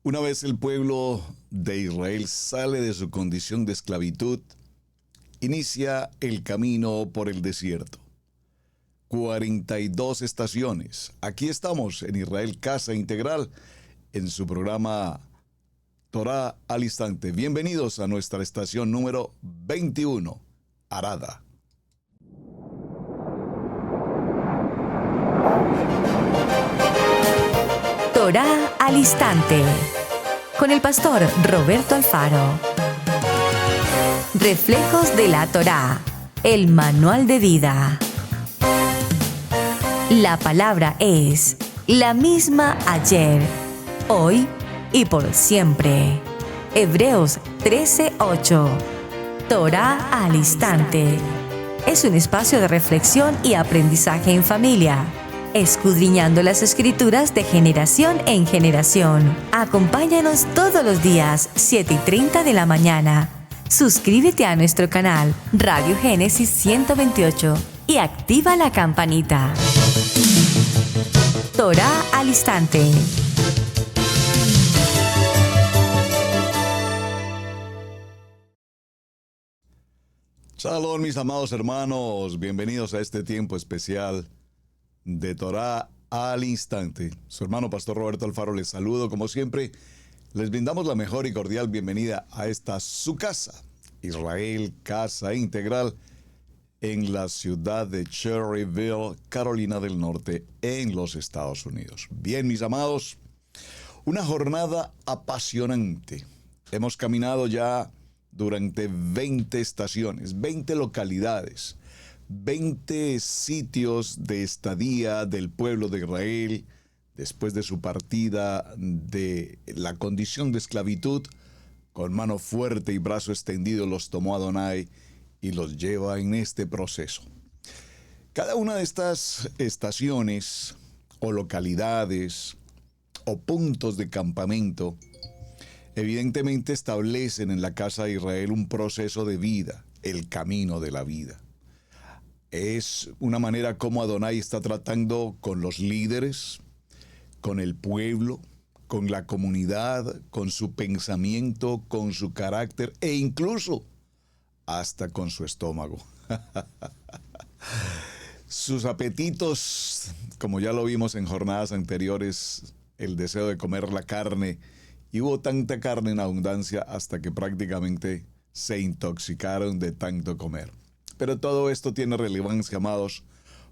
Una vez el pueblo de Israel sale de su condición de esclavitud, inicia el camino por el desierto. 42 estaciones. Aquí estamos en Israel Casa Integral, en su programa Torá al Instante. Bienvenidos a nuestra estación número 21, Arada. Torá al Instante, con el pastor Roberto Alfaro. Reflejos de la Torá, el manual de vida. La palabra es la misma ayer, hoy y por siempre. Hebreos 13:8. Torá al Instante. Es un espacio de reflexión y aprendizaje en familia, escudriñando las Escrituras de generación en generación. Acompáñanos todos los días, 7:30 de la mañana. Suscríbete a nuestro canal Radio Génesis 128 y activa la campanita. Torá al Instante. Shalom, mis amados hermanos. Bienvenidos a este tiempo especial de Torá al Instante. Su hermano Pastor Roberto Alfaro les saludo. Como siempre, les brindamos la mejor y cordial bienvenida a esta su casa, Israel Casa Integral, en la ciudad de Cherryville, Carolina del Norte, en los Estados Unidos. Bien, mis amados, una jornada apasionante. Hemos caminado ya durante 20 estaciones, 20 localidades, 20 sitios de estadía del pueblo de Israel después de su partida de la condición de esclavitud. Con mano fuerte y brazo extendido los tomó Adonai y los lleva en este proceso. Cada una de estas estaciones o localidades o puntos de campamento evidentemente establecen en la casa de Israel un proceso de vida, el camino de la vida. Es una manera como Adonai está tratando con los líderes, con el pueblo, con la comunidad, con su pensamiento, con su carácter e incluso hasta con su estómago. Sus apetitos, como ya lo vimos en jornadas anteriores, el deseo de comer la carne, y hubo tanta carne en abundancia hasta que prácticamente se intoxicaron de tanto comer. Pero todo esto tiene relevancia, amados,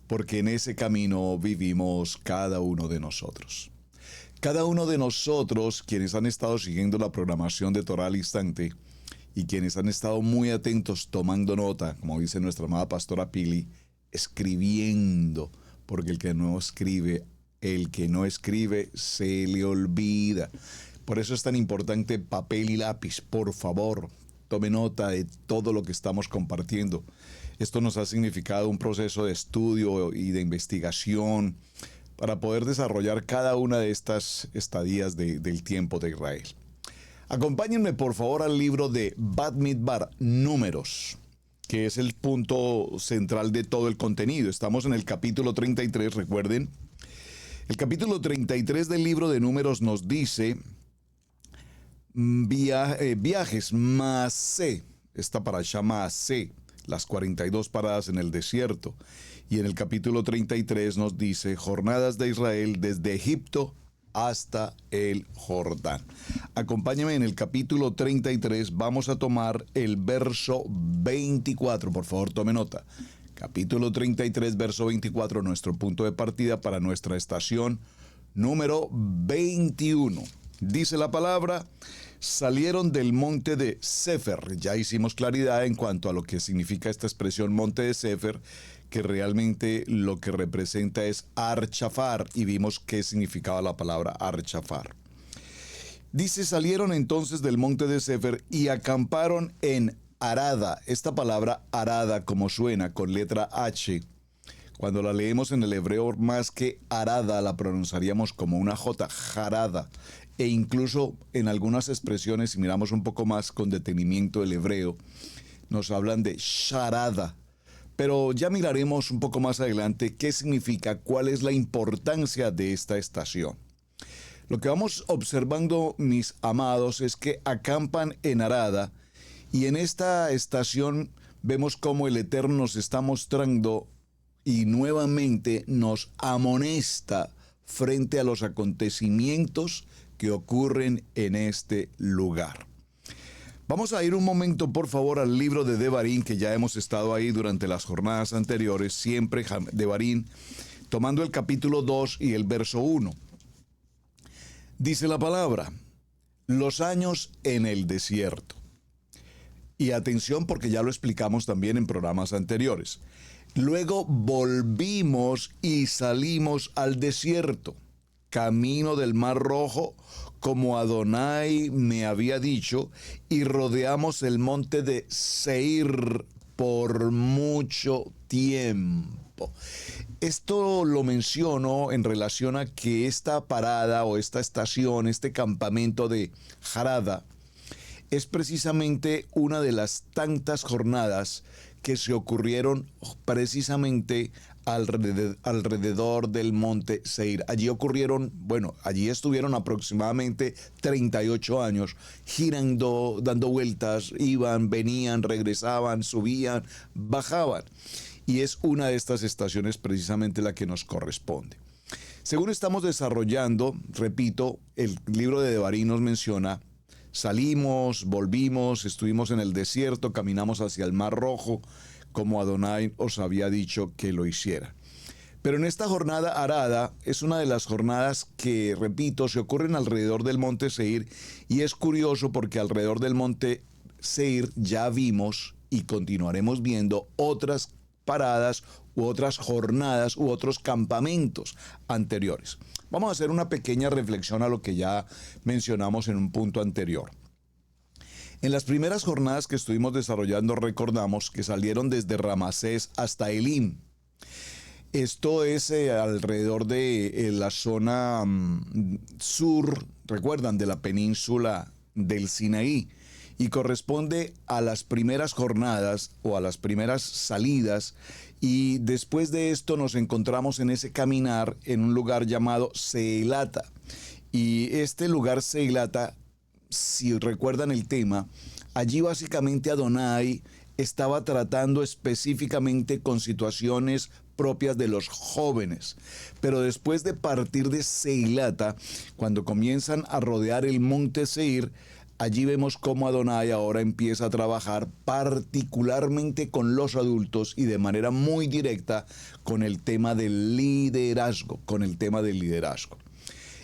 porque en ese camino vivimos cada uno de nosotros. Cada uno de nosotros, quienes han estado siguiendo la programación de Torá al Instante y quienes han estado muy atentos, tomando nota, como dice nuestra amada pastora Pili, escribiendo, porque el que no escribe se le olvida. Por eso es tan importante papel y lápiz. Por favor, tome nota de todo lo que estamos compartiendo. Esto nos ha significado un proceso de estudio y de investigación para poder desarrollar cada una de estas estadías del tiempo de Israel. Acompáñenme por favor al libro de Bamidbar, Números, que es el punto central de todo el contenido. Estamos en el capítulo 33, recuerden. El capítulo 33 del libro de Números nos dice viajes, Maasé, esta parashá Maasé, las 42 paradas en el desierto. Y en el capítulo 33 nos dice jornadas de Israel desde Egipto hasta el Jordán. Acompáñame en el capítulo 33, vamos a tomar el verso 24, por favor tome nota. Capítulo 33, verso 24, nuestro punto de partida para nuestra estación número 21. Dice la palabra: salieron del monte de Sefer. Ya hicimos claridad en cuanto a lo que significa esta expresión monte de Sefer, que realmente lo que representa es Archafar, y vimos qué significaba la palabra Archafar. Dice: salieron entonces del monte de Sefer y acamparon en Arada. Esta palabra Arada, como suena, con letra H, cuando la leemos en el hebreo, más que Arada, la pronunciaríamos como una J, Jarada. E incluso en algunas expresiones, si miramos un poco más con detenimiento el hebreo, nos hablan de Sharada. Pero ya miraremos un poco más adelante qué significa, cuál es la importancia de esta estación. Lo que vamos observando, mis amados, es que acampan en Arada, y en esta estación vemos cómo el Eterno nos está mostrando y nuevamente nos amonesta frente a los acontecimientos que ocurren en este lugar. Vamos a ir un momento, por favor, al libro de Devarim, que ya hemos estado ahí durante las jornadas anteriores, siempre Devarim, tomando el capítulo 2 y el verso 1. Dice la palabra: los años en el desierto. Y atención, porque ya lo explicamos también en programas anteriores. Luego volvimos y salimos al desierto, camino del Mar Rojo, como Adonai me había dicho, y rodeamos el monte de Seir por mucho tiempo. Esto lo menciono en relación a que esta parada o esta estación, este campamento de Harada, es precisamente una de las tantas jornadas que se ocurrieron precisamente alrededor del monte Seir. Allí estuvieron aproximadamente 38 años girando, dando vueltas, iban, venían, regresaban, subían, bajaban. Y es una de estas estaciones precisamente la que nos corresponde. Según estamos desarrollando, repito, el libro de Devarim nos menciona: salimos, volvimos, estuvimos en el desierto, caminamos hacia el Mar Rojo, como Adonai os había dicho que lo hiciera. Pero en esta jornada Arada es una de las jornadas que, repito, se ocurren alrededor del monte Seir, y es curioso porque alrededor del monte Seir ya vimos y continuaremos viendo otras paradas u otras jornadas u otros campamentos anteriores. Vamos a hacer una pequeña reflexión a lo que ya mencionamos en un punto anterior. En las primeras jornadas que estuvimos desarrollando, recordamos que salieron desde Ramasés hasta Elim. Esto es alrededor de la zona sur, recuerdan, de la península del Sinaí, y corresponde a las primeras jornadas o a las primeras salidas. Y después de esto nos encontramos en ese caminar en un lugar llamado Seilata. Y este lugar Seilata, si recuerdan el tema, allí básicamente Adonai estaba tratando específicamente con situaciones propias de los jóvenes. Pero después de partir de Seilata, cuando comienzan a rodear el monte Seir, allí vemos cómo Adonai ahora empieza a trabajar particularmente con los adultos y de manera muy directa con el tema del liderazgo,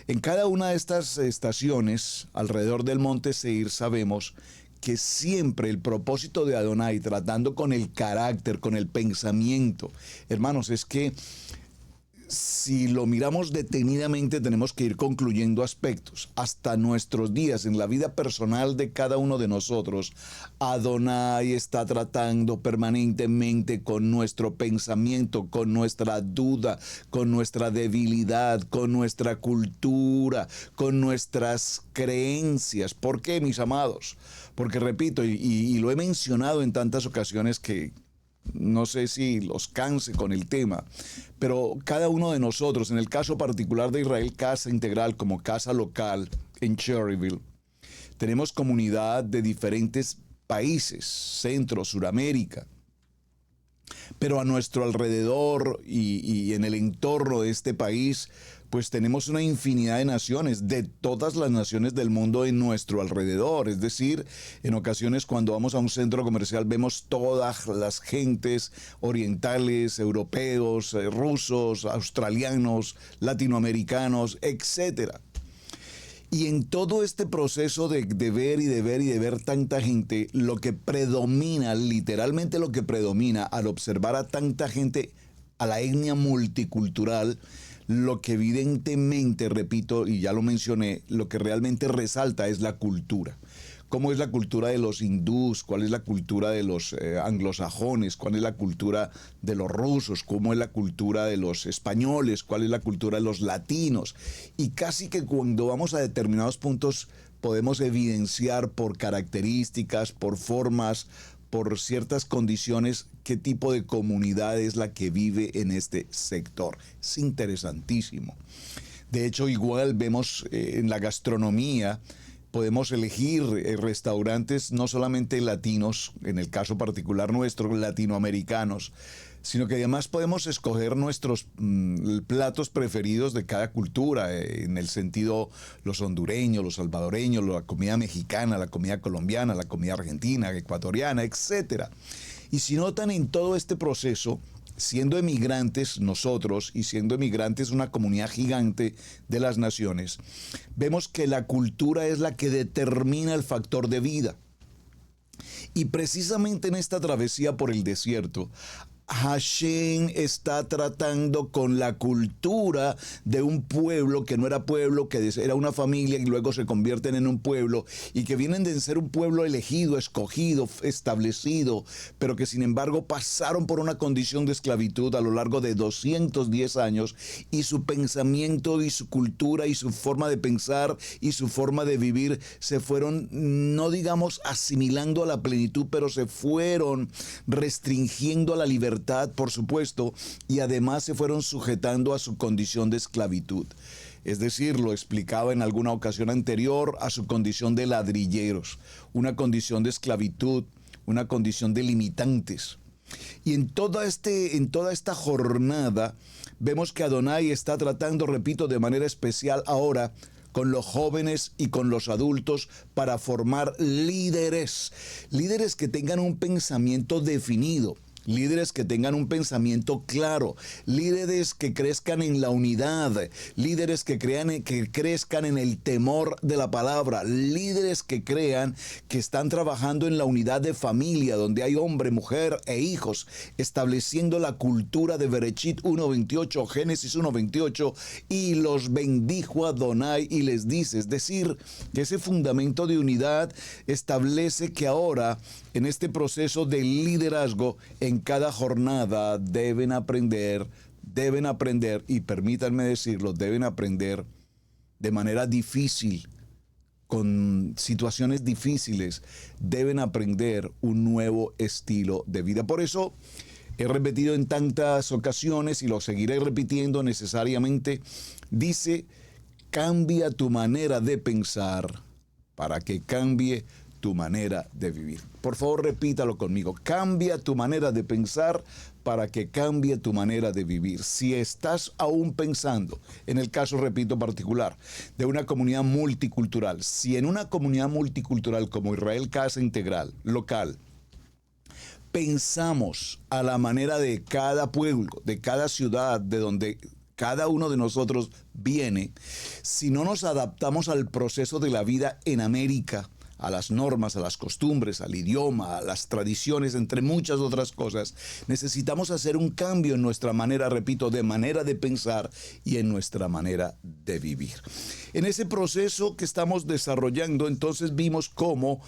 En cada una de estas estaciones alrededor del monte Seir sabemos que siempre el propósito de Adonai, tratando con el carácter, con el pensamiento, hermanos, es que si lo miramos detenidamente tenemos que ir concluyendo aspectos. Hasta nuestros días, en la vida personal de cada uno de nosotros, Adonai está tratando permanentemente con nuestro pensamiento, con nuestra duda, con nuestra debilidad, con nuestra cultura, con nuestras creencias. ¿Por qué, mis amados? Porque repito, y lo he mencionado en tantas ocasiones que no sé si los canse con el tema, pero cada uno de nosotros, en el caso particular de Israel Casa Integral como casa local en Cherryville, tenemos comunidad de diferentes países, Centro, Suramérica, pero a nuestro alrededor y en el entorno de este país, pues tenemos una infinidad de naciones, de todas las naciones del mundo en nuestro alrededor. Es decir, en ocasiones cuando vamos a un centro comercial vemos todas las gentes orientales, europeos, rusos, australianos, latinoamericanos, etcétera. Y en todo este proceso de ver tanta gente, lo que predomina, literalmente lo que predomina al observar a tanta gente, a la etnia multicultural, lo que evidentemente, repito, y ya lo mencioné, lo que realmente resalta es la cultura. ¿Cómo es la cultura de los hindús? ¿Cuál es la cultura de los anglosajones? ¿Cuál es la cultura de los rusos? ¿Cómo es la cultura de los españoles? ¿Cuál es la cultura de los latinos? Y casi que cuando vamos a determinados puntos podemos evidenciar por características, por formas, por ciertas condiciones, qué tipo de comunidad es la que vive en este sector. Es interesantísimo. De hecho, igual vemos en la gastronomía, podemos elegir restaurantes no solamente latinos, en el caso particular nuestro, latinoamericanos, sino que además podemos escoger nuestros platos preferidos de cada cultura, en el sentido los hondureños, los salvadoreños, la comida mexicana, la comida colombiana, la comida argentina, ecuatoriana, etcétera. Y si notan en todo este proceso, siendo emigrantes nosotros y siendo emigrantes una comunidad gigante de las naciones, vemos que la cultura es la que determina el factor de vida. Y precisamente en esta travesía por el desierto, Hashem está tratando con la cultura de un pueblo que no era pueblo, que era una familia y luego se convierten en un pueblo y que vienen de ser un pueblo elegido, escogido, establecido, pero que sin embargo pasaron por una condición de esclavitud a lo largo de 210 años y su pensamiento y su cultura y su forma de pensar y su forma de vivir se fueron, no digamos asimilando a la plenitud, pero se fueron restringiendo a la libertad, por supuesto, y además se fueron sujetando a su condición de esclavitud. Es decir, lo explicaba en alguna ocasión anterior, a su condición de ladrilleros, una condición de esclavitud, una condición de limitantes. Y en toda esta jornada vemos que Adonai está tratando, repito, de manera especial ahora con los jóvenes y con los adultos para formar líderes que tengan un pensamiento definido, líderes que tengan un pensamiento claro, líderes que crezcan en la unidad, líderes que crezcan en el temor de la palabra, líderes que crean que están trabajando en la unidad de familia, donde hay hombre, mujer e hijos, estableciendo la cultura de Bereshit 1:28, Génesis 1:28, y los bendijo Adonai y les dice, es decir, que ese fundamento de unidad establece que ahora, en este proceso de liderazgo, en cada jornada deben aprender, y permítanme decirlo, deben aprender de manera difícil, con situaciones difíciles, deben aprender un nuevo estilo de vida. Por eso he repetido en tantas ocasiones y lo seguiré repitiendo necesariamente, dice, cambia tu manera de pensar para que cambie tu manera de vivir. Por favor, repítalo conmigo. Cambia tu manera de pensar para que cambie tu manera de vivir. Si estás aún pensando, en el caso, repito, particular, de una comunidad multicultural, si en una comunidad multicultural como Israel Casa Integral, local, pensamos a la manera de cada pueblo, de cada ciudad, de donde cada uno de nosotros viene, si no nos adaptamos al proceso de la vida en América, a las normas, a las costumbres, al idioma, a las tradiciones, entre muchas otras cosas, necesitamos hacer un cambio en nuestra manera, repito, de manera de pensar y en nuestra manera de vivir. En ese proceso que estamos desarrollando, entonces vimos cómo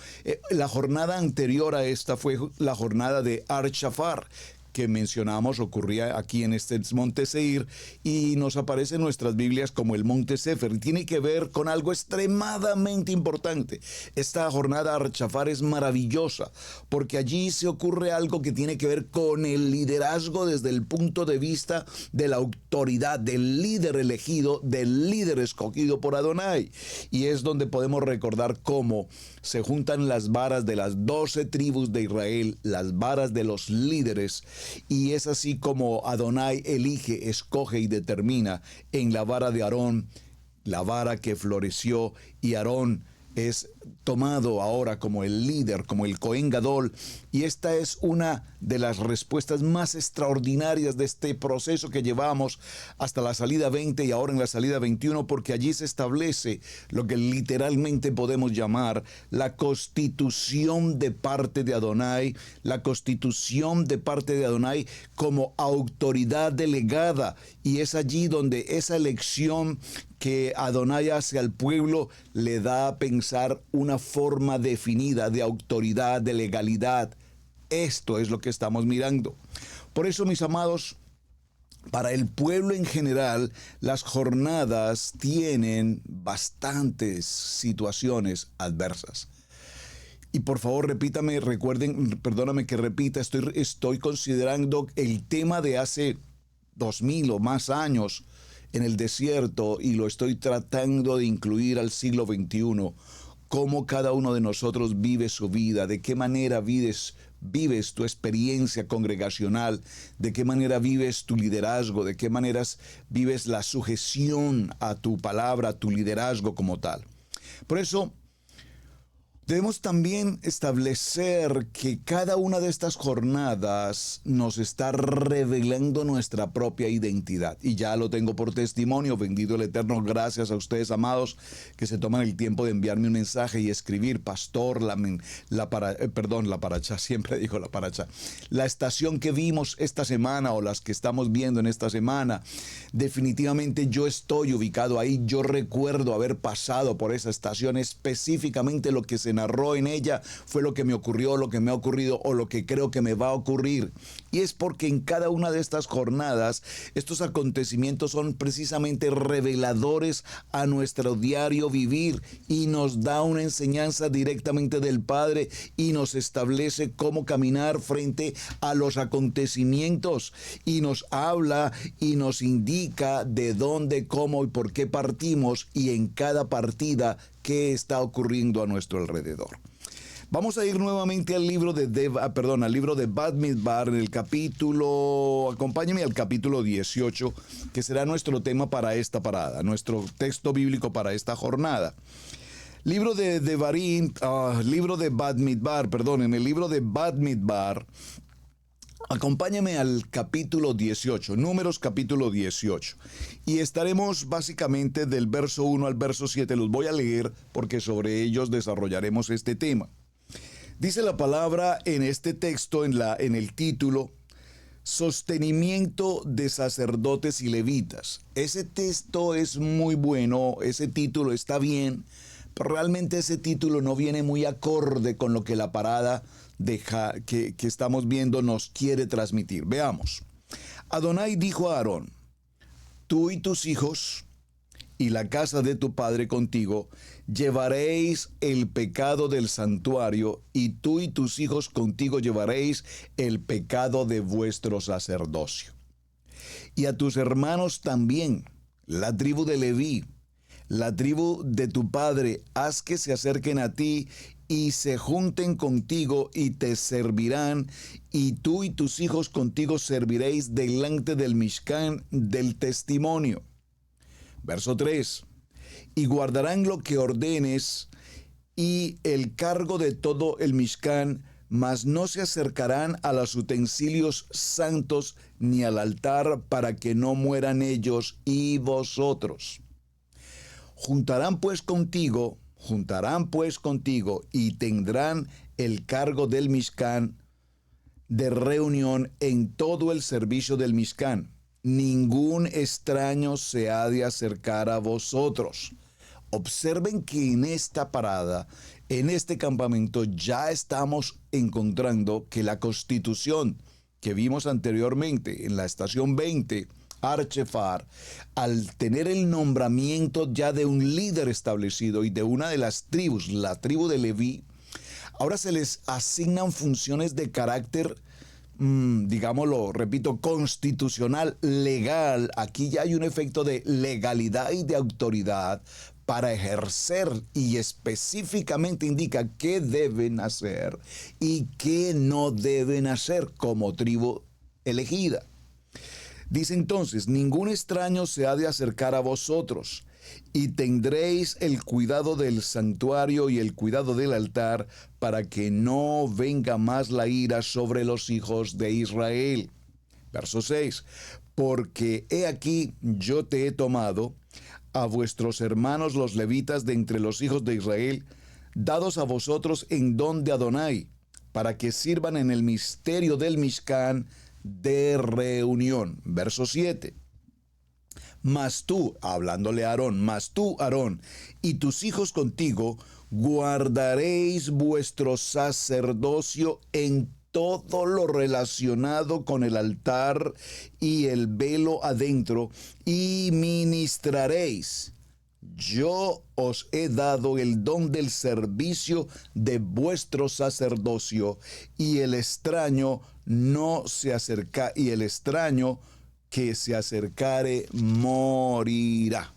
la jornada anterior a esta fue la jornada de Har Shafar, que mencionamos ocurría aquí en este monte Seir y nos aparece en nuestras Biblias como el monte Sefer. Tiene que ver con algo extremadamente importante. Esta jornada Har Shafar es maravillosa porque allí se ocurre algo que tiene que ver con el liderazgo desde el punto de vista de la autoridad, del líder elegido, del líder escogido por Adonai. Y es donde podemos recordar cómo se juntan las varas de las 12 tribus de Israel, las varas de los líderes, y es así como Adonai elige, escoge y determina en la vara de Aarón, la vara que floreció, y Aarón es tomado ahora como el líder, como el Cohen Gadol, y esta es una de las respuestas más extraordinarias de este proceso que llevamos hasta la salida 20 y ahora en la salida 21, porque allí se establece lo que literalmente podemos llamar la constitución de parte de Adonai, la constitución de parte de Adonai como autoridad delegada, y es allí donde esa elección que Adonai hace al pueblo le da a pensar una forma definida de autoridad, de legalidad. Esto es lo que estamos mirando. Por eso, mis amados, para el pueblo en general, las jornadas tienen bastantes situaciones adversas. Y por favor, perdóname que repita, estoy considerando el tema de hace 2000 o más años, en el desierto y lo estoy tratando de incluir al siglo XXI. Cómo cada uno de nosotros vive su vida, de qué manera vives tu experiencia congregacional, de qué manera vives tu liderazgo, de qué maneras vives la sujeción a tu palabra, a tu liderazgo como tal. Por eso, debemos también establecer que cada una de estas jornadas nos está revelando nuestra propia identidad. Y ya lo tengo por testimonio, bendito el Eterno, gracias a ustedes, amados, que se toman el tiempo de enviarme un mensaje y escribir, pastor, la estación que vimos esta semana o las que estamos viendo en esta semana, definitivamente yo estoy ubicado ahí. Yo recuerdo haber pasado por esa estación, específicamente lo que se narró en ella fue lo que me ocurrió, lo que me ha ocurrido o lo que creo que me va a ocurrir. Y es porque en cada una de estas jornadas, estos acontecimientos son precisamente reveladores a nuestro diario vivir y nos da una enseñanza directamente del Padre y nos establece cómo caminar frente a los acontecimientos y nos habla y nos indica de dónde, cómo y por qué partimos y en cada partida qué está ocurriendo a nuestro alrededor. Vamos a ir nuevamente al libro al libro de Bamidbar, en el capítulo, acompáñenme al capítulo 18, que será nuestro tema para esta parada, nuestro texto bíblico para esta jornada. Libro de Bamidbar, en el libro de Bamidbar, acompáñame al capítulo 18, Números capítulo 18. Y estaremos básicamente del verso 1 al verso 7. Los voy a leer porque sobre ellos desarrollaremos este tema. Dice la palabra en este texto, en el título, sostenimiento de sacerdotes y levitas. Ese texto es muy bueno, ese título está bien, pero realmente ese título no viene muy acorde con lo que la parada que estamos viendo nos quiere transmitir. Veamos. Adonai dijo a Aarón: tú y tus hijos y la casa de tu padre contigo llevaréis el pecado del santuario, y tú y tus hijos contigo llevaréis el pecado de vuestro sacerdocio. Y a tus hermanos también, la tribu de Leví, la tribu de tu padre, haz que se acerquen a ti y se junten contigo y te servirán, y tú y tus hijos contigo serviréis delante del Mishkan del testimonio. Verso 3. Y guardarán lo que ordenes y el cargo de todo el Mishkan, mas no se acercarán a los utensilios santos ni al altar, para que no mueran ellos y vosotros. Juntarán pues contigo y tendrán el cargo del Mishkan de reunión en todo el servicio del Mishkan. Ningún extraño se ha de acercar a vosotros. Observen que en esta parada, en este campamento, ya estamos encontrando que la constitución que vimos anteriormente en la estación 20, Archefar, al tener el nombramiento ya de un líder establecido y de una de las tribus, la tribu de Leví, ahora se les asignan funciones de carácter, digámoslo, repito, constitucional, legal. Aquí ya hay un efecto de legalidad y de autoridad para ejercer, y específicamente indica qué deben hacer y qué no deben hacer como tribu elegida. Dice entonces: ningún extraño se ha de acercar a vosotros, y tendréis el cuidado del santuario y el cuidado del altar, para que no venga más la ira sobre los hijos de Israel. Verso 6. Porque he aquí yo te he tomado a vuestros hermanos los levitas de entre los hijos de Israel, dados a vosotros en don de Adonai, para que sirvan en el misterio del Mishkan de reunión. Verso 7. Mas tú, hablándole a Aarón, mas tú, Aarón, y tus hijos contigo, guardaréis vuestro sacerdocio en todo lo relacionado con el altar y el velo adentro, y ministraréis. Yo os he dado el don del servicio de vuestro sacerdocio, y el extraño no se acerca, que se acercare morirá.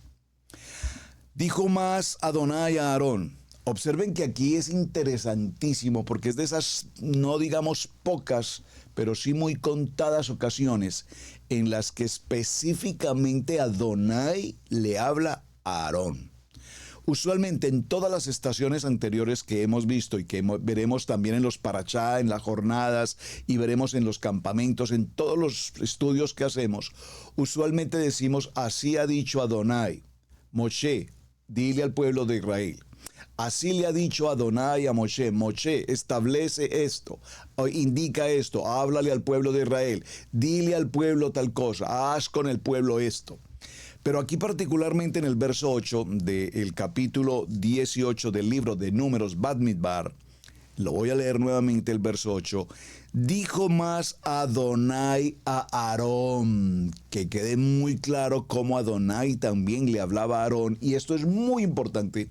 Dijo más Adonai a Aarón. Observen que aquí es interesantísimo porque es de esas, no digamos pocas, pero sí muy contadas ocasiones en las que específicamente Adonai le habla a Aarón. Usualmente en todas las estaciones anteriores que hemos visto y que veremos también en los parachá, en las jornadas y veremos en los campamentos, en todos los estudios que hacemos, usualmente decimos, así ha dicho Adonai, Moshe, dile al pueblo de Israel. Así le ha dicho Adonai a Moshe, Moshe, establece esto, indica esto, háblale al pueblo de Israel, dile al pueblo tal cosa, haz con el pueblo esto. Pero aquí particularmente en el verso 8 del capítulo 18 del libro de Números, Bamidbar, lo voy a leer nuevamente el verso 8, dijo más Adonai a Aarón, que quede muy claro cómo Adonai también le hablaba a Aarón, y esto es muy importante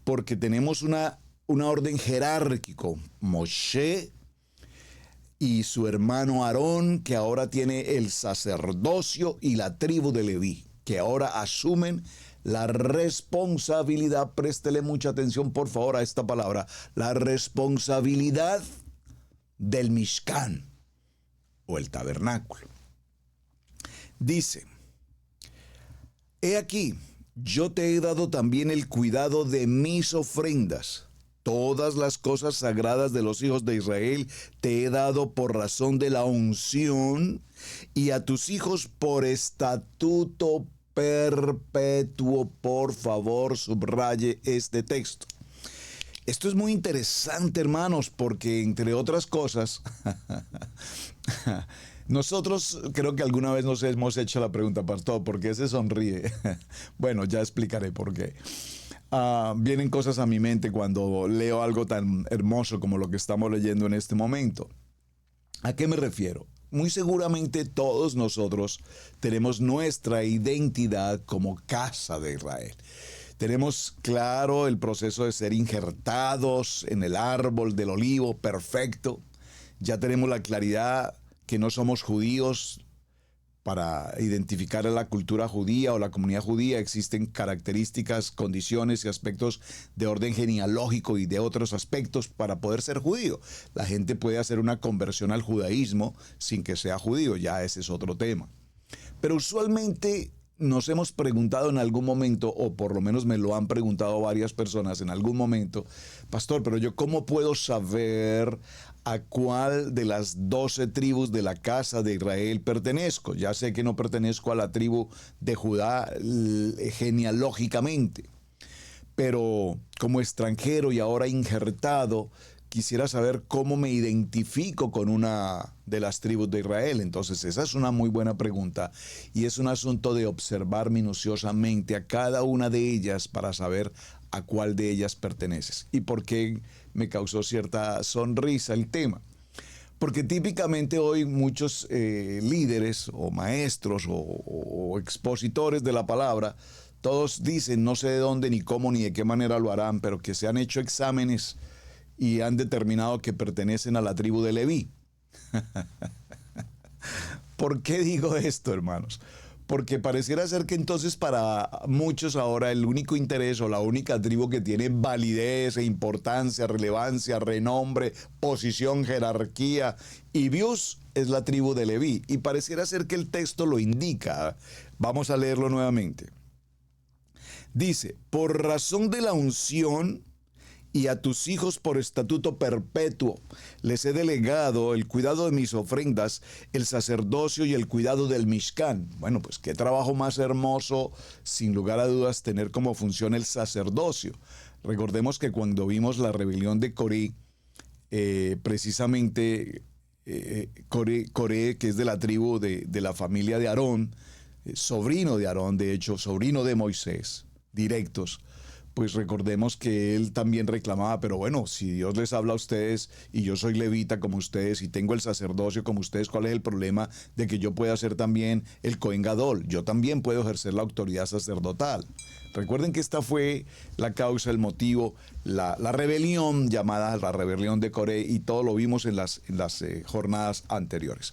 porque tenemos una orden jerárquico, Moshe y su hermano Aarón, que ahora tiene el sacerdocio y la tribu de Leví, que ahora asumen la responsabilidad, préstele mucha atención por favor a esta palabra, la responsabilidad del Mishkan o el tabernáculo. Dice, he aquí, yo te he dado también el cuidado de mis ofrendas. Todas las cosas sagradas de los hijos de Israel te he dado por razón de la unción y a tus hijos por estatuto perpetuo. Por favor, subraye este texto. Esto es muy interesante, hermanos, porque entre otras cosas, nosotros creo que alguna vez nos hemos hecho la pregunta, pastor, ¿por qué se sonríe? Bueno, ya explicaré por qué. Vienen cosas a mi mente cuando leo algo tan hermoso como lo que estamos leyendo en este momento. ¿A qué me refiero? Muy seguramente todos nosotros tenemos nuestra identidad como casa de Israel. Tenemos claro el proceso de ser injertados en el árbol del olivo perfecto. Ya tenemos la claridad que no somos judíos. Para identificar a la cultura judía o la comunidad judía existen características, condiciones y aspectos de orden genealógico y de otros aspectos para poder ser judío. La gente puede hacer una conversión al judaísmo sin que sea judío, ya ese es otro tema. Pero usualmente nos hemos preguntado en algún momento, o por lo menos me lo han preguntado varias personas en algún momento, pastor, pero yo ¿cómo puedo saber a cuál de las 12 tribus de la casa de Israel pertenezco? Ya sé que no pertenezco a la tribu de Judá genealógicamente, pero como extranjero y ahora injertado, quisiera saber cómo me identifico con una de las tribus de Israel. Entonces esa es una muy buena pregunta y es un asunto de observar minuciosamente a cada una de ellas para saber a cuál de ellas perteneces. ¿Y por qué me causó cierta sonrisa el tema? Porque típicamente hoy muchos líderes o maestros o expositores de la palabra, todos dicen, no sé de dónde, ni cómo, ni de qué manera lo harán, pero que se han hecho exámenes y han determinado que pertenecen a la tribu de Leví. ¿Por qué digo esto, hermanos? Porque pareciera ser que entonces para muchos ahora el único interés o la única tribu que tiene validez e importancia, relevancia, renombre, posición, jerarquía y views es la tribu de Leví. Y pareciera ser que el texto lo indica. Vamos a leerlo nuevamente. Dice, por razón de la unción y a tus hijos por estatuto perpetuo les he delegado el cuidado de mis ofrendas, el sacerdocio y el cuidado del Mishkan. Bueno, pues qué trabajo más hermoso, sin lugar a dudas, tener como función el sacerdocio. Recordemos que cuando vimos la rebelión de Coré, precisamente Coré, que es de la tribu de la familia de Aarón, sobrino de Aarón, de hecho, sobrino de Moisés, directos, pues recordemos que él también reclamaba, pero bueno, si Dios les habla a ustedes y yo soy levita como ustedes y tengo el sacerdocio como ustedes, ¿cuál es el problema de que yo pueda ser también el Cohen Gadol? Yo también puedo ejercer la autoridad sacerdotal. Recuerden que esta fue la causa, el motivo, la rebelión llamada la rebelión de Coré, y todo lo vimos en las jornadas anteriores.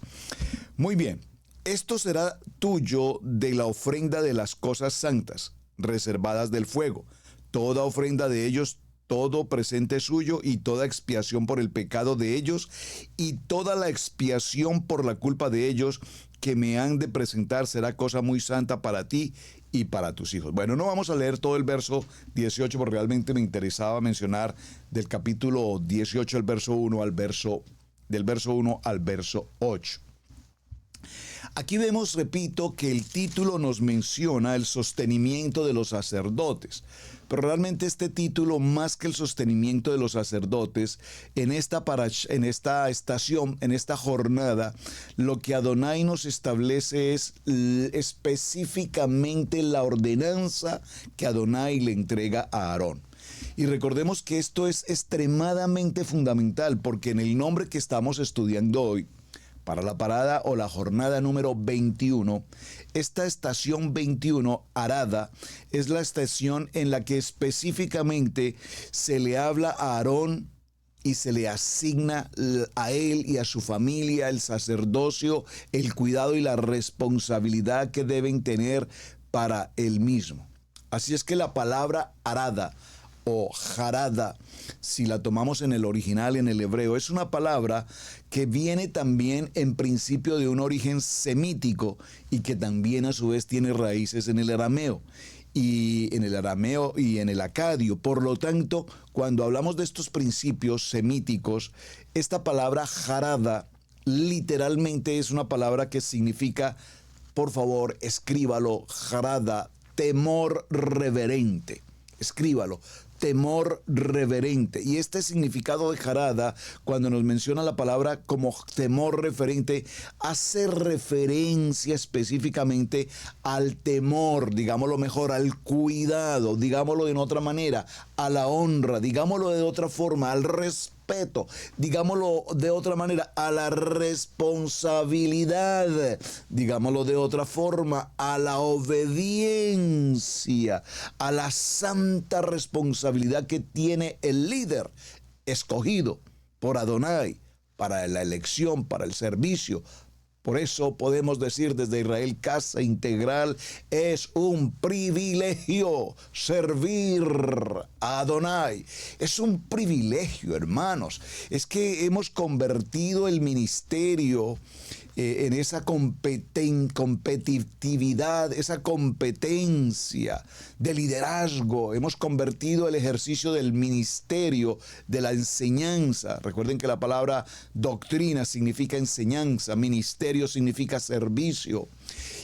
Muy bien. esto será tuyo de la ofrenda de las cosas santas, reservadas del fuego. Toda ofrenda de ellos, todo presente suyo y toda expiación por el pecado de ellos y toda la expiación por la culpa de ellos que me han de presentar será cosa muy santa para ti y para tus hijos. Bueno, no vamos a leer todo el verso 18 porque realmente me interesaba mencionar del capítulo 18 del verso 1 al verso 8. Aquí vemos, repito, que el título nos menciona el sostenimiento de los sacerdotes. Pero realmente este título, más que el sostenimiento de los sacerdotes, en esta estación, en esta jornada, lo que Adonai nos establece es específicamente la ordenanza que Adonai le entrega a Aarón. Y recordemos que esto es extremadamente fundamental, porque en el nombre que estamos estudiando hoy, para la parada o la jornada número 21, esta estación 21, Arada, es la estación en la que específicamente se le habla a Aarón y se le asigna a él y a su familia el sacerdocio, el cuidado y la responsabilidad que deben tener para él mismo. Así es que la palabra Arada o jarada, si la tomamos en el original, en el hebreo, es una palabra que viene también en principio de un origen semítico y que también a su vez tiene raíces en el arameo y en el acadio. Por lo tanto, cuando hablamos de estos principios semíticos, esta palabra jarada literalmente es una palabra que significa, por favor, escríbalo, jarada, temor reverente. Escríbalo, temor reverente. Y este significado de jarada, cuando nos menciona la palabra como temor referente, hace referencia específicamente al temor, digámoslo mejor, al cuidado, digámoslo de otra manera, a la honra, digámoslo de otra forma, al respeto, digámoslo de otra manera, a la responsabilidad, digámoslo de otra forma, a la obediencia, a la santa responsabilidad que tiene el líder escogido por Adonai para la elección, para el servicio. Por eso podemos decir desde Israel Casa Integral, es un privilegio servir a Adonai. Es un privilegio, hermanos. Es que hemos convertido el ministerio en esa competitividad, esa competencia de liderazgo. Hemos convertido el ejercicio del ministerio, de la enseñanza. Recuerden que la palabra doctrina significa enseñanza, ministerio significa servicio.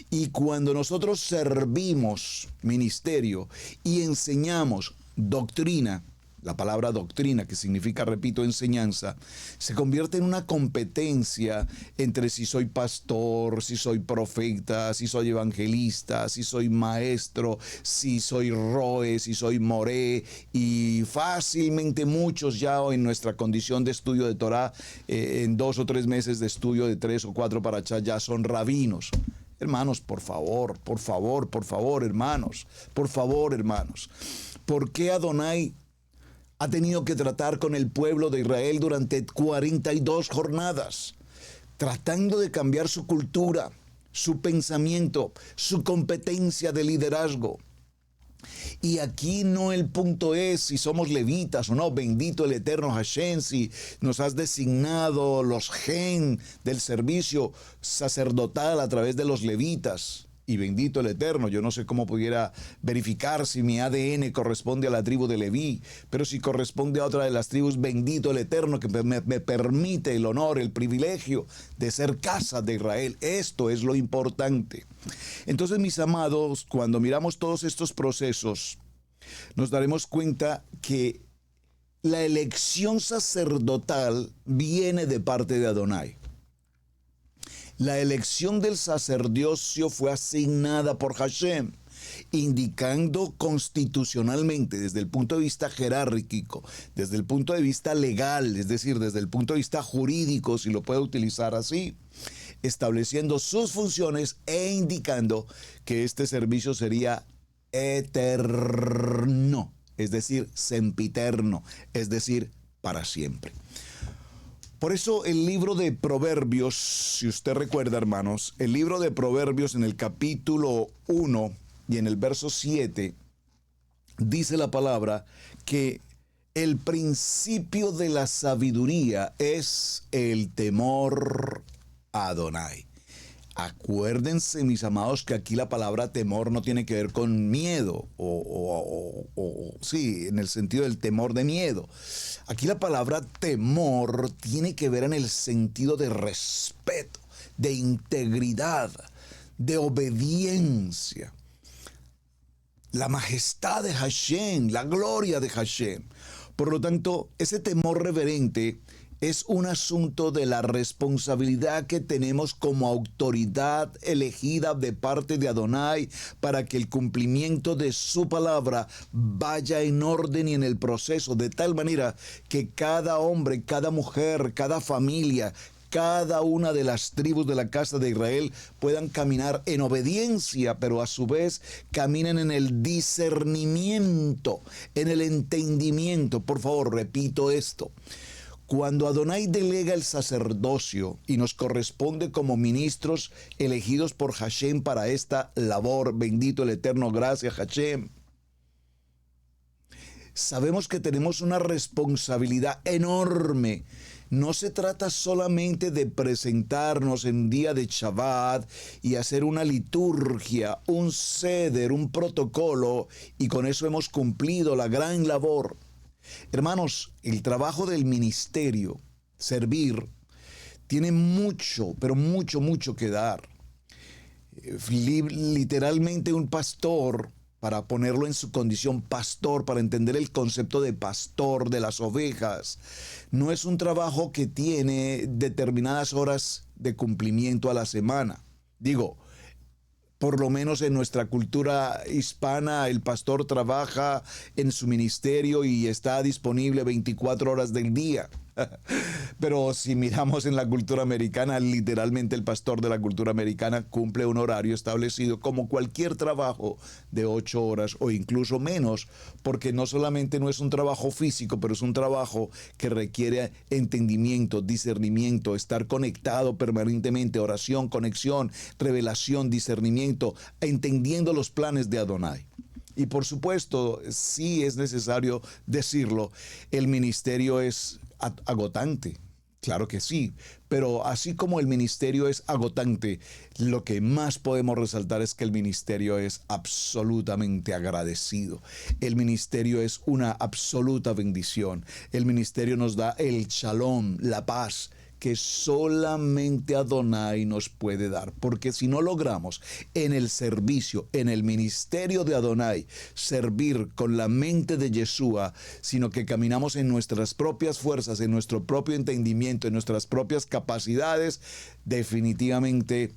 Y cuando nosotros servimos ministerio y enseñamos doctrina, la palabra doctrina, que significa, repito, enseñanza, se convierte en una competencia entre si soy pastor, si soy profeta, si soy evangelista, si soy maestro, si soy roe, si soy moré, y fácilmente muchos ya en nuestra condición de estudio de Torah, en 2 o 3 meses de estudio, de 3 o 4 para allá, ya son rabinos. Hermanos, por favor, hermanos, por favor, hermanos. ¿Por qué Adonai ha tenido que tratar con el pueblo de Israel durante 42 jornadas, tratando de cambiar su cultura, su pensamiento, su competencia de liderazgo? Y aquí no el punto es si somos levitas o no, bendito el eterno Hashem, si nos has designado los gen del servicio sacerdotal a través de los levitas. Y bendito el Eterno, yo no sé cómo pudiera verificar si mi ADN corresponde a la tribu de Leví, pero si corresponde a otra de las tribus, bendito el Eterno que me permite el honor, el privilegio de ser casa de Israel. Esto es lo importante. Entonces, mis amados, cuando miramos todos estos procesos, nos daremos cuenta que la elección sacerdotal viene de parte de Adonai. La elección del sacerdocio fue asignada por Hashem, indicando constitucionalmente, desde el punto de vista jerárquico, desde el punto de vista legal, es decir, desde el punto de vista jurídico, si lo puedo utilizar así, estableciendo sus funciones e indicando que este servicio sería eterno, es decir, sempiterno, es decir, para siempre. Por eso el libro de Proverbios, si usted recuerda, hermanos, el libro de Proverbios en el capítulo 1 y en el verso 7, dice la palabra que el principio de la sabiduría es el temor a Adonai. Acuérdense, mis amados, que aquí la palabra temor no tiene que ver con miedo, sí, en el sentido del temor de miedo. Aquí la palabra temor tiene que ver en el sentido de respeto, de integridad, de obediencia. La majestad de Hashem, la gloria de Hashem. Por lo tanto, ese temor reverente es un asunto de la responsabilidad que tenemos como autoridad elegida de parte de Adonai para que el cumplimiento de su palabra vaya en orden y en el proceso, de tal manera que cada hombre, cada mujer, cada familia, cada una de las tribus de la casa de Israel puedan caminar en obediencia, pero a su vez caminen en el discernimiento, en el entendimiento. Por favor, repito esto. Cuando Adonai delega el sacerdocio y nos corresponde como ministros elegidos por Hashem para esta labor, bendito el Eterno, gracias Hashem, sabemos que tenemos una responsabilidad enorme. No se trata solamente de presentarnos en día de Shabbat y hacer una liturgia, un seder, un protocolo, y con eso hemos cumplido la gran labor. Hermanos, el trabajo del ministerio, servir, tiene mucho, pero mucho que dar. Literalmente un pastor, para ponerlo en su condición pastor, para entender el concepto de pastor de las ovejas, no es un trabajo que tiene determinadas horas de cumplimiento a la semana. Digo, por lo menos en nuestra cultura hispana, el pastor trabaja en su ministerio y está disponible 24 horas del día. Pero si miramos en la cultura americana, literalmente el pastor de la cultura americana cumple un horario establecido como cualquier trabajo de 8 horas o incluso menos, porque no solamente no es un trabajo físico, pero es un trabajo que requiere entendimiento, discernimiento, estar conectado permanentemente, oración, conexión, revelación, discernimiento, entendiendo los planes de Adonai. Y por supuesto, sí es necesario decirlo, el ministerio es agotante, claro que sí, pero así como el ministerio es agotante, lo que más podemos resaltar es que el ministerio es absolutamente agradecido. El ministerio es una absoluta bendición. El ministerio nos da el shalom, la paz, que solamente Adonai nos puede dar, porque si no logramos en el servicio, en el ministerio de Adonai, servir con la mente de Yeshua, sino que caminamos en nuestras propias fuerzas, en nuestro propio entendimiento, en nuestras propias capacidades, definitivamente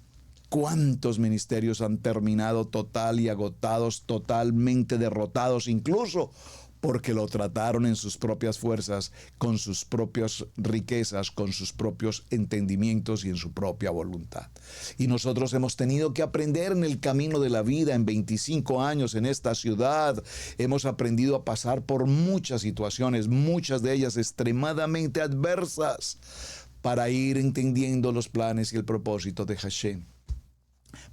¿cuántos ministerios han terminado total y agotados, totalmente derrotados, incluso porque lo trataron en sus propias fuerzas, con sus propias riquezas, con sus propios entendimientos y en su propia voluntad? Y nosotros hemos tenido que aprender en el camino de la vida, en 25 años en esta ciudad, hemos aprendido a pasar por muchas situaciones, muchas de ellas extremadamente adversas, para ir entendiendo los planes y el propósito de Hashem.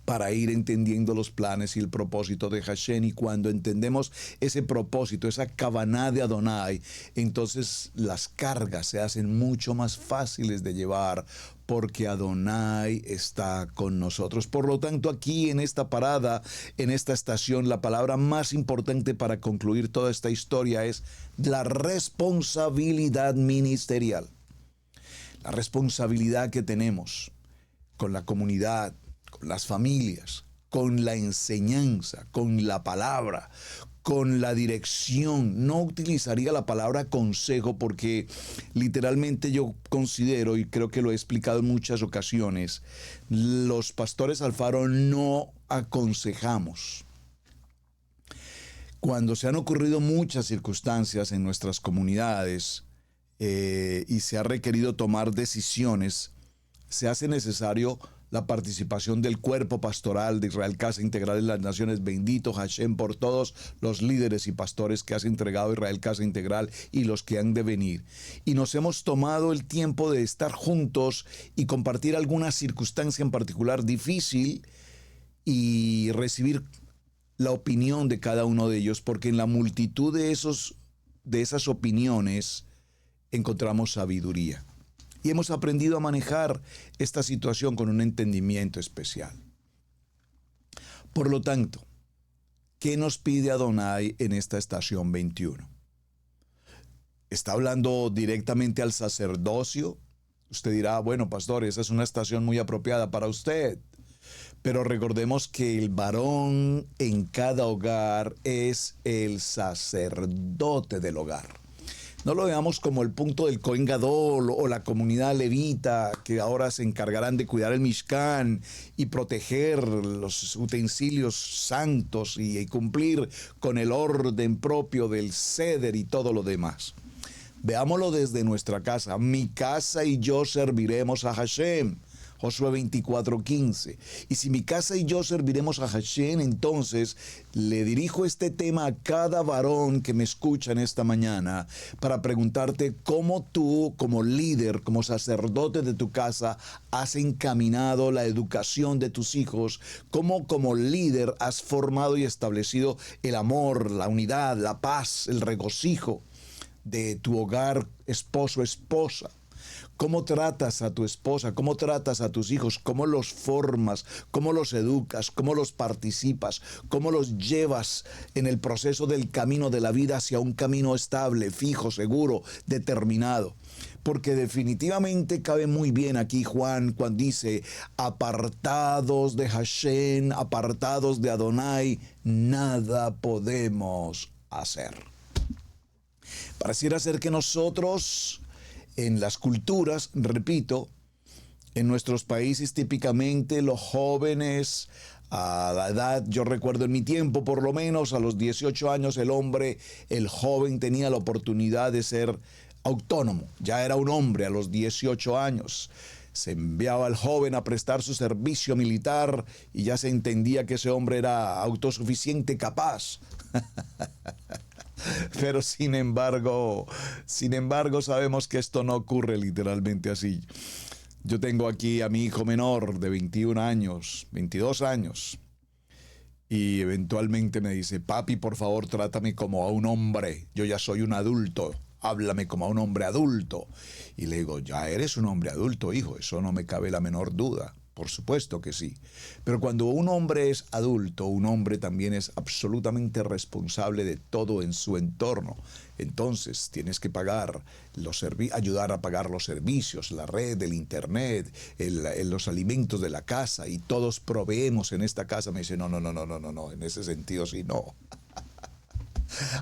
Para ir entendiendo los planes y el propósito de Hashem. Y cuando entendemos ese propósito, esa kavaná de Adonai, entonces las cargas se hacen mucho más fáciles de llevar, porque Adonai está con nosotros. Por lo tanto, aquí en esta parada, en esta estación, la palabra más importante para concluir toda esta historia es la responsabilidad ministerial. La responsabilidad que tenemos con la comunidad, con las familias, con la enseñanza, con la palabra, con la dirección. No utilizaría la palabra consejo porque literalmente yo considero, y creo que lo he explicado en muchas ocasiones, los pastores Alfaro no aconsejamos. Cuando se han ocurrido muchas circunstancias en nuestras comunidades y se ha requerido tomar decisiones, se hace necesario la participación del cuerpo pastoral de Israel Casa Integral en las Naciones. Bendito Hashem por todos los líderes y pastores que has entregado a Israel Casa Integral y los que han de venir. Y nos hemos tomado el tiempo de estar juntos y compartir alguna circunstancia en particular difícil y recibir la opinión de cada uno de ellos, porque en la multitud de esas opiniones encontramos sabiduría. Y hemos aprendido a manejar esta situación con un entendimiento especial. Por lo tanto, ¿qué nos pide Adonai en esta estación 21? ¿Está hablando directamente al sacerdocio? Usted dirá, bueno, pastor, esa es una estación muy apropiada para usted. Pero recordemos que el varón en cada hogar es el sacerdote del hogar. No lo veamos como el punto del Cohen Gadol o la comunidad levita que ahora se encargarán de cuidar el Mishkan y proteger los utensilios santos y cumplir con el orden propio del Seder y todo lo demás. Veámoslo desde nuestra casa. Mi casa y yo serviremos a Hashem. Josué 24:15. Y si mi casa y yo serviremos a Hashem, entonces le dirijo este tema a cada varón que me escucha en esta mañana para preguntarte cómo tú, como líder, como sacerdote de tu casa, has encaminado la educación de tus hijos, cómo como líder has formado y establecido el amor, la unidad, la paz, el regocijo de tu hogar, esposo, esposa. ¿Cómo tratas a tu esposa? ¿Cómo tratas a tus hijos? ¿Cómo los formas? ¿Cómo los educas? ¿Cómo los participas? ¿Cómo los llevas en el proceso del camino de la vida hacia un camino estable, fijo, seguro, determinado? Porque definitivamente cabe muy bien aquí Juan cuando dice, apartados de Hashem, apartados de Adonai, nada podemos hacer. Pareciera ser que nosotros, en las culturas, repito, en nuestros países típicamente los jóvenes a la edad, yo recuerdo en mi tiempo por lo menos a los 18 años el joven tenía la oportunidad de ser autónomo, ya era un hombre a los 18 años. Se enviaba al joven a prestar su servicio militar y ya se entendía que ese hombre era autosuficiente, capaz. Pero sin embargo sabemos que esto no ocurre literalmente así. Yo tengo aquí a mi hijo menor de 21 años, 22 años, y eventualmente me dice, papi, por favor, trátame como a un hombre, yo ya soy un adulto, háblame como a un hombre adulto. Y le digo, ya eres un hombre adulto, hijo, eso no me cabe la menor duda. Por supuesto que sí. Pero cuando un hombre es adulto, un hombre también es absolutamente responsable de todo en su entorno. Entonces tienes que ayudar a pagar los servicios, la red, el internet, los alimentos de la casa, y todos proveemos en esta casa. Me dice, no, en ese sentido sí, no.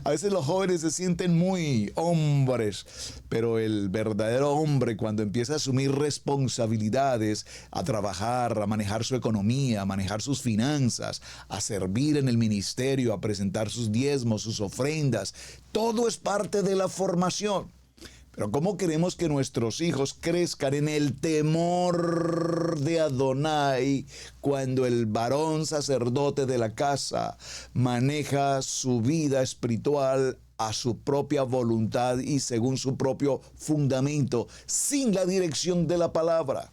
A veces los jóvenes se sienten muy hombres, pero el verdadero hombre, cuando empieza a asumir responsabilidades, a trabajar, a manejar su economía, a manejar sus finanzas, a servir en el ministerio, a presentar sus diezmos, sus ofrendas, todo es parte de la formación. Pero ¿cómo queremos que nuestros hijos crezcan en el temor de Adonai cuando el varón sacerdote de la casa maneja su vida espiritual a su propia voluntad y según su propio fundamento, sin la dirección de la palabra?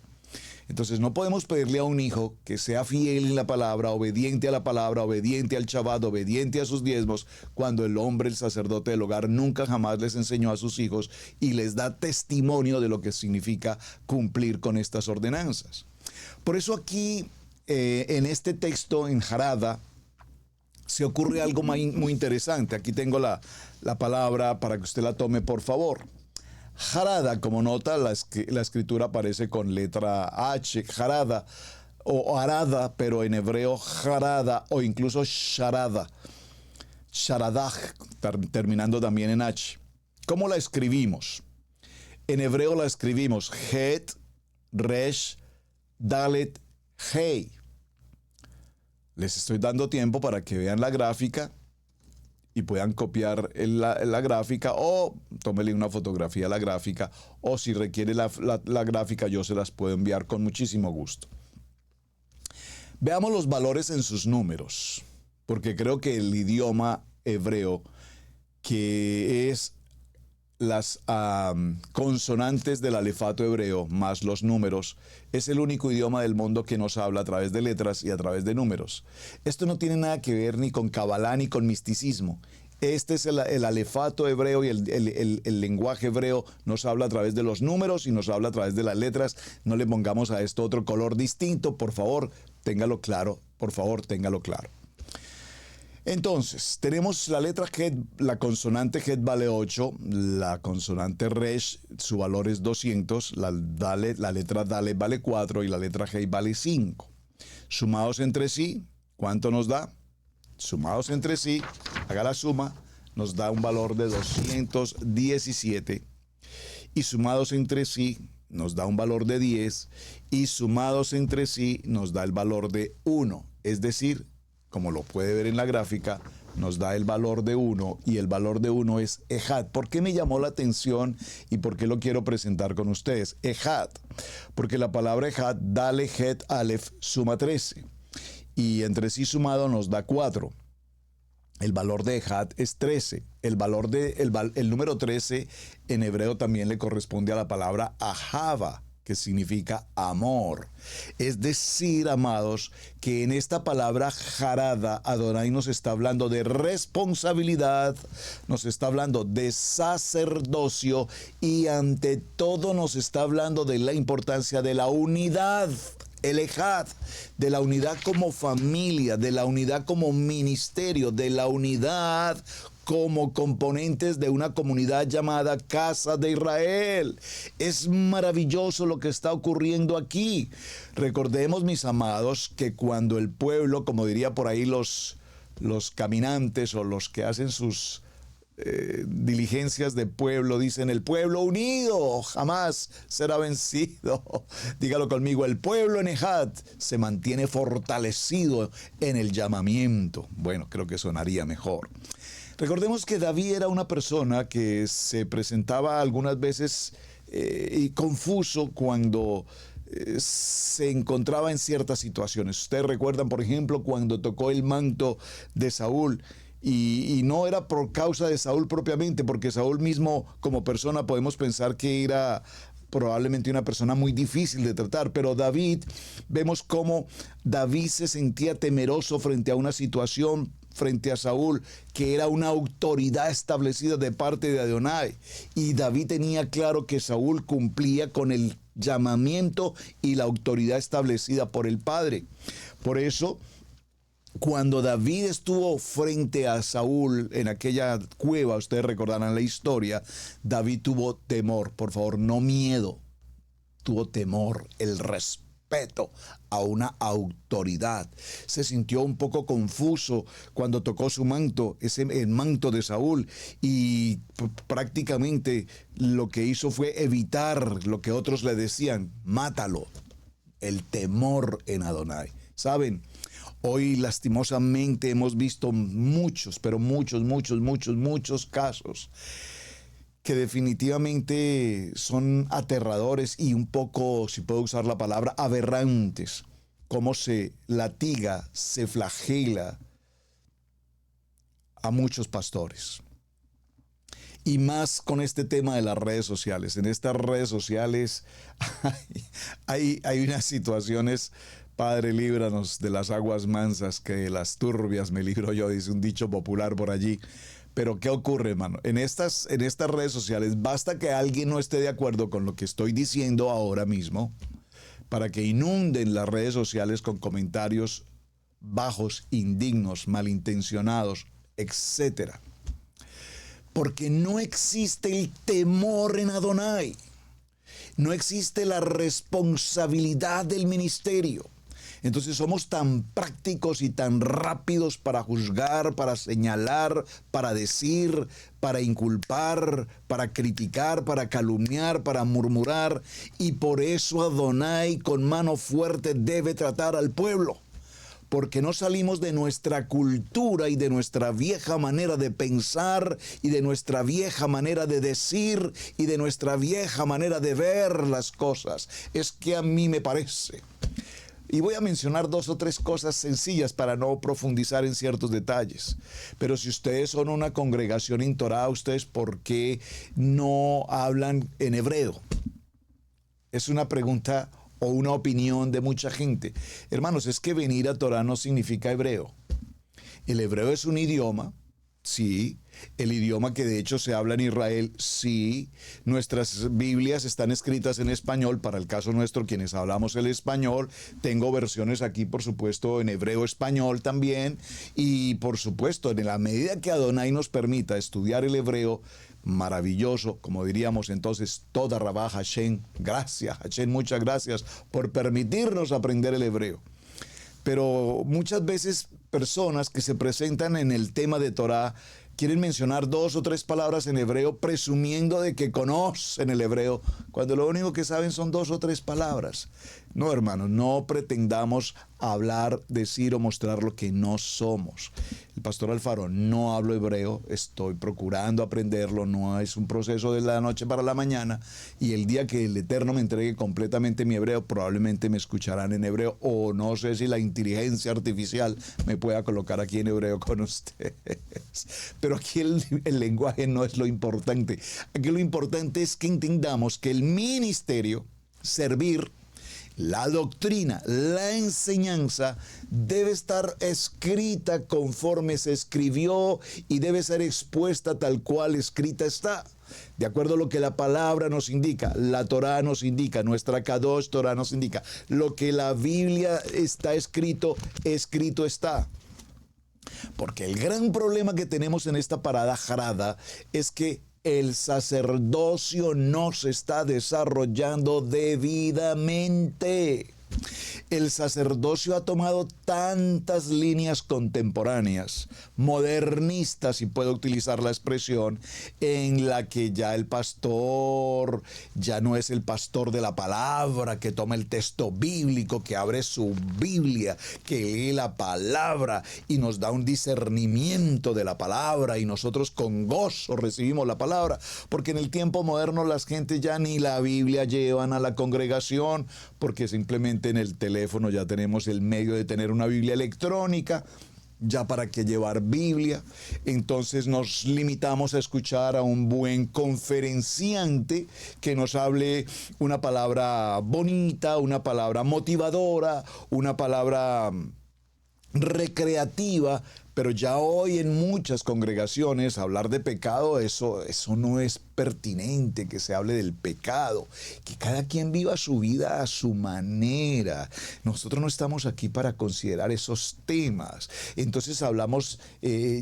Entonces no podemos pedirle a un hijo que sea fiel en la palabra, obediente al Shabbat, obediente a sus diezmos, cuando el hombre, el sacerdote del hogar, nunca jamás les enseñó a sus hijos y les da testimonio de lo que significa cumplir con estas ordenanzas. Por eso aquí, en este texto, en Harada, se ocurre algo muy interesante. Aquí tengo la palabra para que usted la tome, por favor. Harada, como nota, la escritura aparece con letra H, Harada, o Arada, pero en hebreo Harada, o incluso Sharada, Sharadah, terminando también en H. ¿Cómo la escribimos? En hebreo la escribimos Het, Resh, Dalet, Hei. Les estoy dando tiempo para que vean la gráfica y puedan copiar la gráfica, o tómele una fotografía a la gráfica, o si requiere la gráfica yo se las puedo enviar con muchísimo gusto. Veamos los valores en sus números, porque creo que el idioma hebreo, que es las consonantes del alefato hebreo más los números, es el único idioma del mundo que nos habla a través de letras y a través de números. Esto no tiene nada que ver ni con cabalá ni con misticismo. Este es el alefato hebreo y el lenguaje hebreo nos habla a través de los números y nos habla a través de las letras. No le pongamos a esto otro color distinto, por favor, téngalo claro, por favor, téngalo claro. Entonces, tenemos la letra Het, la consonante Het vale 8, la consonante Resh, su valor es 200, la letra Dalet vale 4 y la letra Hei vale 5. Sumados entre sí, ¿cuánto nos da? Sumados entre sí, haga la suma, nos da un valor de 217. Y sumados entre sí, nos da un valor de 10. Y sumados entre sí, nos da el valor de 1. Es decir, como lo puede ver en la gráfica, nos da el valor de 1 y el valor de 1 es Ejad. ¿Por qué me llamó la atención y por qué lo quiero presentar con ustedes? Ejad, porque la palabra Ejad, Dale, Het, Alef, suma 13 y entre sí sumado nos da 4. El valor de Ejad es 13. El número 13 en hebreo también le corresponde a la palabra Ahava, que significa amor. Es decir, amados, que en esta palabra jarada, Adonai nos está hablando de responsabilidad, nos está hablando de sacerdocio y ante todo nos está hablando de la importancia de la unidad. El Ejad, de la unidad como familia, de la unidad como ministerio, de la unidad como componentes de una comunidad llamada Casa de Israel. Es maravilloso lo que está ocurriendo aquí. Recordemos, mis amados, que cuando el pueblo, como diría por ahí los caminantes o los que hacen sus diligencias de pueblo, dicen: el pueblo unido jamás será vencido. Dígalo conmigo: el pueblo en Ejad se mantiene fortalecido en el llamamiento. Bueno, creo que sonaría mejor. Recordemos que David era una persona que se presentaba algunas veces confuso cuando se encontraba en ciertas situaciones. Ustedes recuerdan, por ejemplo, cuando tocó el manto de Saúl. Y no era por causa de Saúl propiamente, porque Saúl mismo como persona podemos pensar que era probablemente una persona muy difícil de tratar, pero David, vemos cómo David se sentía temeroso frente a una situación, frente a Saúl, que era una autoridad establecida de parte de Adonai. Y David tenía claro que Saúl cumplía con el llamamiento y la autoridad establecida por el Padre. Por eso, cuando David estuvo frente a Saúl en aquella cueva, ustedes recordarán la historia, David tuvo temor, por favor, no miedo, tuvo temor, el respeto a una autoridad. Se sintió un poco confuso cuando tocó su manto, el manto de Saúl, y prácticamente lo que hizo fue evitar lo que otros le decían: mátalo. El temor en Adonai. ¿Saben? Hoy lastimosamente hemos visto muchos, pero muchos casos que definitivamente son aterradores y un poco, si puedo usar la palabra, aberrantes. Cómo se latiga, se flagela a muchos pastores. Y más con este tema de las redes sociales. En estas redes sociales hay unas situaciones, Padre, líbranos de las aguas mansas, que de las turbias me libro yo, dice un dicho popular por allí. Pero ¿qué ocurre, hermano? En estas redes sociales basta que alguien no esté de acuerdo con lo que estoy diciendo ahora mismo para que inunden las redes sociales con comentarios bajos, indignos, malintencionados, etcétera. Porque no existe el temor en Adonai. No existe la responsabilidad del ministerio. Entonces somos tan prácticos y tan rápidos para juzgar, para señalar, para decir, para inculpar, para criticar, para calumniar, para murmurar. Y por eso Adonai con mano fuerte debe tratar al pueblo. Porque no salimos de nuestra cultura y de nuestra vieja manera de pensar y de nuestra vieja manera de decir y de nuestra vieja manera de ver las cosas. Es que a mí me parece. Y voy a mencionar 2 o 3 cosas sencillas para no profundizar en ciertos detalles. Pero si ustedes son una congregación en Torá, ¿ustedes por qué no hablan en hebreo? Es una pregunta o una opinión de mucha gente. Hermanos, es que venir a Torá no significa hebreo. El hebreo es un idioma, sí. El idioma que de hecho se habla en Israel, sí. Nuestras Biblias están escritas en español, para el caso nuestro, quienes hablamos el español. Tengo versiones aquí, por supuesto, en hebreo español también. Y por supuesto, en la medida que Adonai nos permita estudiar el hebreo, maravilloso, como diríamos entonces, toda Rabá Hashem, gracias, Hashem, muchas gracias por permitirnos aprender el hebreo. Pero muchas veces personas que se presentan en el tema de Torá quieren mencionar 2 o 3 palabras en hebreo presumiendo de que conocen el hebreo, cuando lo único que saben son 2 o 3 palabras. No, hermanos, no pretendamos hablar, decir o mostrar lo que no somos. El pastor Alfaro, no hablo hebreo, estoy procurando aprenderlo, no es un proceso de la noche para la mañana, y el día que el Eterno me entregue completamente mi hebreo, probablemente me escucharán en hebreo, o no sé si la inteligencia artificial me pueda colocar aquí en hebreo con ustedes. Pero aquí el lenguaje no es lo importante. Aquí lo importante es que entendamos que el ministerio, servir, la doctrina, la enseñanza debe estar escrita conforme se escribió y debe ser expuesta tal cual escrita está. De acuerdo a lo que la palabra nos indica, la Torá nos indica, nuestra Kadosh Torá nos indica, lo que la Biblia está escrito, escrito está. Porque el gran problema que tenemos en esta parada jarada es que el sacerdocio no se está desarrollando debidamente. El sacerdocio ha tomado tantas líneas contemporáneas, modernistas, si puedo utilizar la expresión, en la que ya el pastor ya no es el pastor de la palabra, que toma el texto bíblico, que abre su Biblia, que lee la palabra y nos da un discernimiento de la palabra y nosotros con gozo recibimos la palabra, porque en el tiempo moderno las gentes ya ni la Biblia llevan a la congregación, porque simplemente en el teléfono ya tenemos el medio de tener una Biblia electrónica, ya para qué llevar Biblia. Entonces nos limitamos a escuchar a un buen conferenciante que nos hable una palabra bonita, una palabra motivadora, una palabra recreativa. Pero ya hoy en muchas congregaciones hablar de pecado, eso no es pertinente, que se hable del pecado, que cada quien viva su vida a su manera. Nosotros no estamos aquí para considerar esos temas. Entonces hablamos,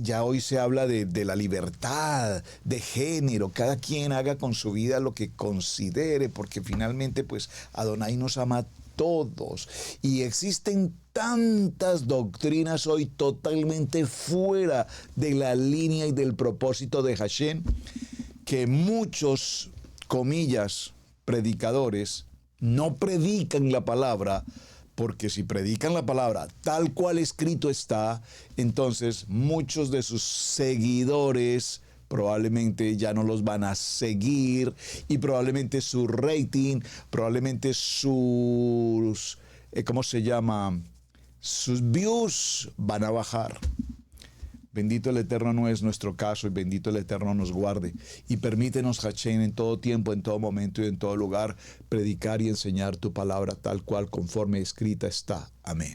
ya hoy se habla de la libertad, de género, cada quien haga con su vida lo que considere, porque finalmente pues Adonai nos ama a todos. Y existen tantas doctrinas hoy totalmente fuera de la línea y del propósito de Hashem, que muchos, comillas, predicadores no predican la palabra, porque si predican la palabra tal cual escrito está, entonces muchos de sus seguidores probablemente ya no los van a seguir y probablemente su rating, probablemente sus, ¿cómo se llama? Sus views van a bajar. Bendito el Eterno no es nuestro caso y bendito el Eterno nos guarde. Y permítenos, Hashem, en todo tiempo, en todo momento y en todo lugar, predicar y enseñar tu palabra tal cual conforme escrita está. Amén.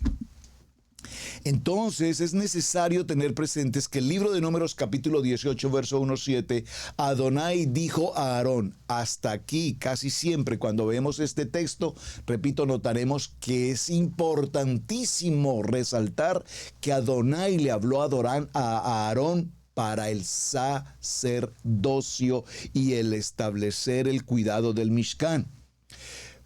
Entonces es necesario tener presentes que el libro de Números capítulo 18 verso 1-7, Adonai dijo a Aarón, hasta aquí casi siempre cuando vemos este texto, repito, notaremos que es importantísimo resaltar que Adonai le habló a Aarón para el sacerdocio y el establecer el cuidado del Mishkan.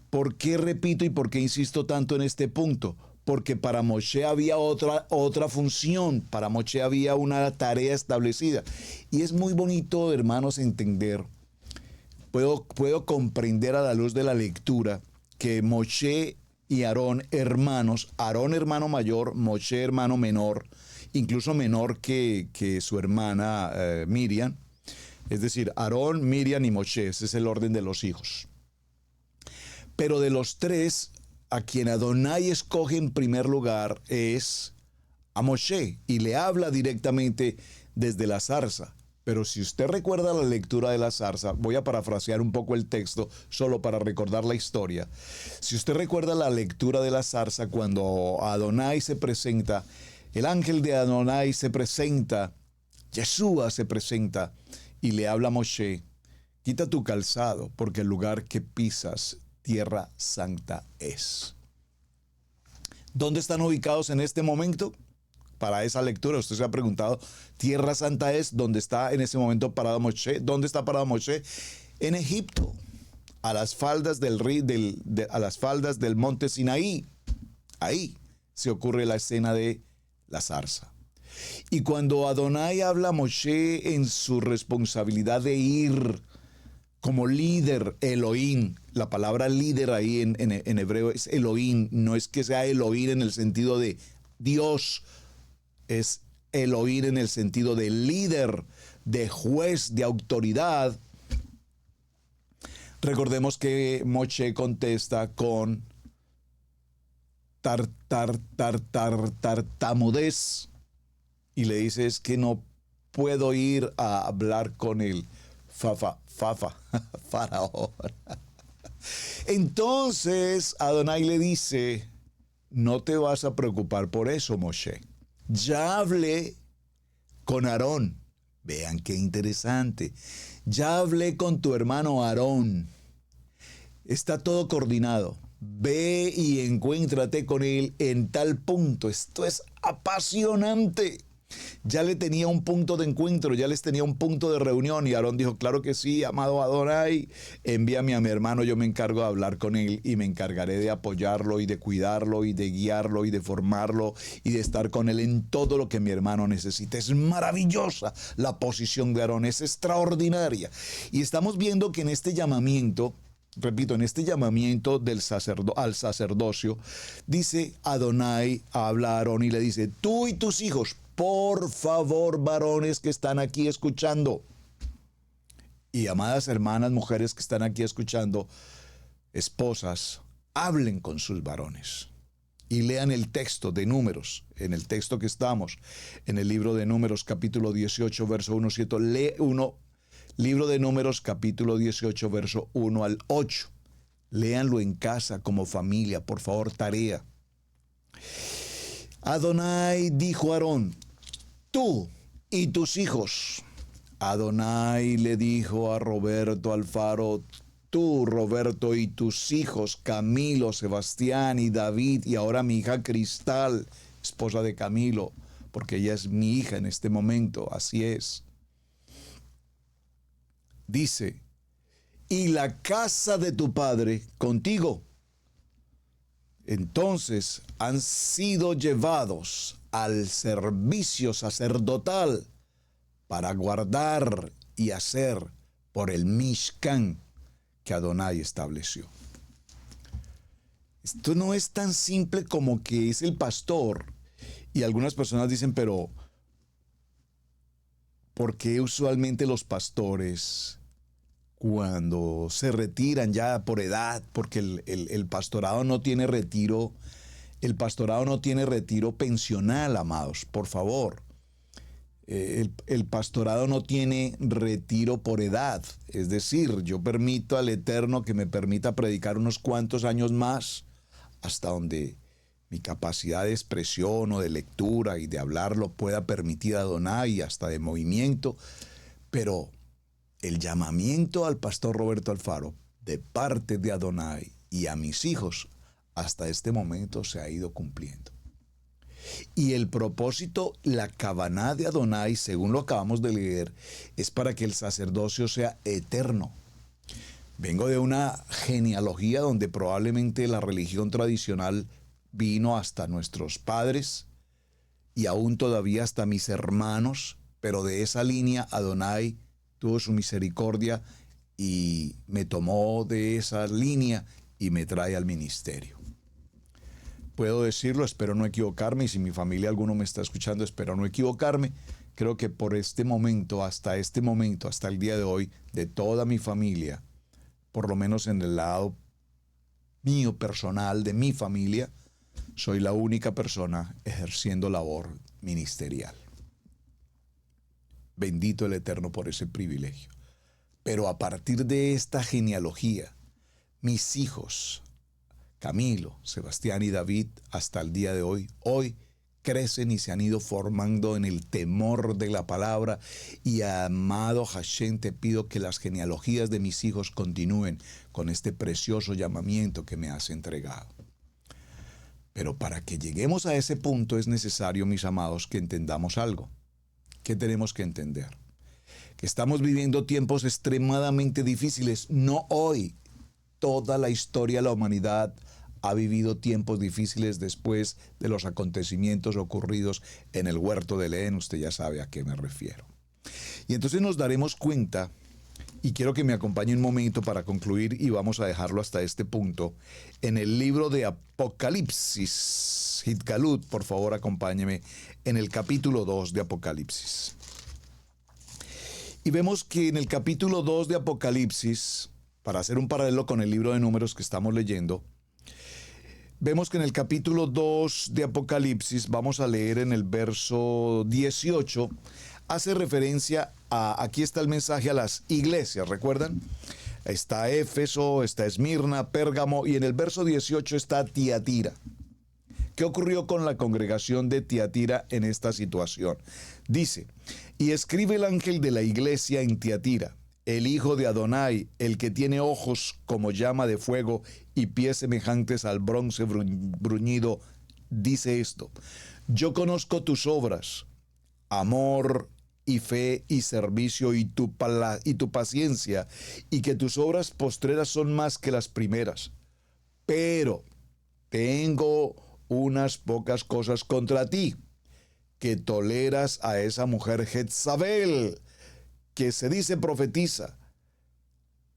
¿Por qué repito y por qué insisto tanto en este punto? Porque para Moshe había otra función, para Moshe había una tarea establecida. Y es muy bonito, hermanos, entender, puedo comprender a la luz de la lectura que Moshe y Aarón, hermanos, Aarón hermano mayor, Moshe hermano menor, incluso menor que su hermana Miriam, es decir, Aarón, Miriam y Moshe, ese es el orden de los hijos. Pero de los tres, a quien Adonai escoge en primer lugar es a Moshe y le habla directamente desde la zarza. Pero si usted recuerda la lectura de la zarza, voy a parafrasear un poco el texto solo para recordar la historia. Si usted recuerda la lectura de la zarza, cuando Adonai se presenta, el ángel de Adonai se presenta, Yeshua se presenta y le habla a Moshe: quita tu calzado, porque el lugar que pisas, tierra santa es. ¿Dónde están ubicados en este momento? Para esa lectura, usted se ha preguntado, tierra santa es donde está en ese momento parado Moshe. ¿Dónde está parado Moshe? En Egipto, a las faldas del monte Sinaí. Ahí se ocurre la escena de la zarza. Y cuando Adonai habla a Moshe en su responsabilidad de ir como líder, Elohim, la palabra líder ahí en hebreo es Elohim, no es que sea Elohim en el sentido de Dios, es Elohim en el sentido de líder, de juez, de autoridad. Recordemos que Moshe contesta con tartamudez y le dice: es que no puedo ir a hablar con el faraón. Entonces Adonai le dice: no te vas a preocupar por eso, Moshe. Ya hablé con Aarón. Vean qué interesante. Ya hablé con tu hermano Aarón. Está todo coordinado. Ve y encuéntrate con él en tal punto. Esto es apasionante. Ya le tenía un punto de encuentro, ya les tenía un punto de reunión, y Aarón dijo: claro que sí, amado Adonai, envíame a mi hermano, yo me encargo de hablar con él y me encargaré de apoyarlo y de cuidarlo y de guiarlo y de formarlo y de estar con él en todo lo que mi hermano necesite. Es maravillosa la posición de Aarón, es extraordinaria. Y estamos viendo que en este llamamiento, repito, en este llamamiento al sacerdocio, dice Adonai, habla a Aarón y le dice: tú y tus hijos, por favor, varones que están aquí escuchando, y amadas hermanas, mujeres que están aquí escuchando, esposas, hablen con sus varones. Y lean el texto de Números, en el texto que estamos, en el libro de Números, capítulo 18, verso 1, 7, libro de Números, capítulo 18, verso 1 al 8. Léanlo en casa como familia, por favor, tarea. Adonai dijo a Aarón: tú y tus hijos. Adonai le dijo a Roberto Alfaro: tú, Roberto, y tus hijos, Camilo, Sebastián y David, y ahora mi hija Cristal, esposa de Camilo, porque ella es mi hija en este momento, así es. Dice: y la casa de tu padre contigo. Entonces han sido llevados al servicio sacerdotal para guardar y hacer por el Mishkan que Adonai estableció. Esto no es tan simple como que es el pastor. Y algunas personas dicen: pero ¿por qué usualmente los pastores, cuando se retiran ya por edad, porque el pastorado no tiene retiro, el pastorado no tiene retiro pensional, amados, por favor? El pastorado no tiene retiro por edad, es decir, yo permito al Eterno que me permita predicar unos cuantos años más, hasta donde mi capacidad de expresión o de lectura y de hablarlo pueda permitir a Adonai, hasta de movimiento, pero el llamamiento al pastor Roberto Alfaro de parte de Adonai y a mis hijos hasta este momento se ha ido cumpliendo. Y el propósito, la kavaná de Adonai, según lo acabamos de leer, es para que el sacerdocio sea eterno. Vengo de una genealogía donde probablemente la religión tradicional vino hasta nuestros padres y aún todavía hasta mis hermanos, pero de esa línea Adonai tuvo su misericordia y me tomó de esa línea y me trae al ministerio. Puedo decirlo, espero no equivocarme, y si mi familia alguno me está escuchando, espero no equivocarme. Creo que por este momento, hasta el día de hoy, de toda mi familia, por lo menos en el lado mío personal, de mi familia, soy la única persona ejerciendo labor ministerial. Bendito el Eterno por ese privilegio. Pero a partir de esta genealogía, mis hijos, Camilo, Sebastián y David, hasta el día de hoy crecen y se han ido formando en el temor de la palabra. Y amado Hashem, te pido que las genealogías de mis hijos continúen con este precioso llamamiento que me has entregado. Pero para que lleguemos a ese punto es necesario, mis amados, que entendamos algo. ¿Qué tenemos que entender? Que estamos viviendo tiempos extremadamente difíciles. No hoy. Toda la historia de la humanidad ha vivido tiempos difíciles después de los acontecimientos ocurridos en el huerto de Edén. Usted ya sabe a qué me refiero. Y entonces nos daremos cuenta, y quiero que me acompañe un momento para concluir, y vamos a dejarlo hasta este punto, en el libro de Apocalipsis. Hitgalut, por favor, acompáñeme en el capítulo 2 de Apocalipsis. Y vemos que en el capítulo 2 de Apocalipsis, para hacer un paralelo con el libro de Números que estamos leyendo, vemos que en el capítulo 2 de Apocalipsis, vamos a leer en el verso 18, hace referencia a, aquí está el mensaje a las iglesias, ¿recuerdan? Está Éfeso, está Esmirna, Pérgamo, y en el verso 18 está Tiatira. ¿Qué ocurrió con la congregación de Tiatira en esta situación? Dice, y escribe el ángel de la iglesia en Tiatira, el hijo de Adonai, el que tiene ojos como llama de fuego y pies semejantes al bronce bruñido, dice esto: yo conozco tus obras, amor y fe y servicio y tu paciencia, y que tus obras postreras son más que las primeras. Pero tengo unas pocas cosas contra ti, que toleras a esa mujer Jezabel, que se dice profetiza,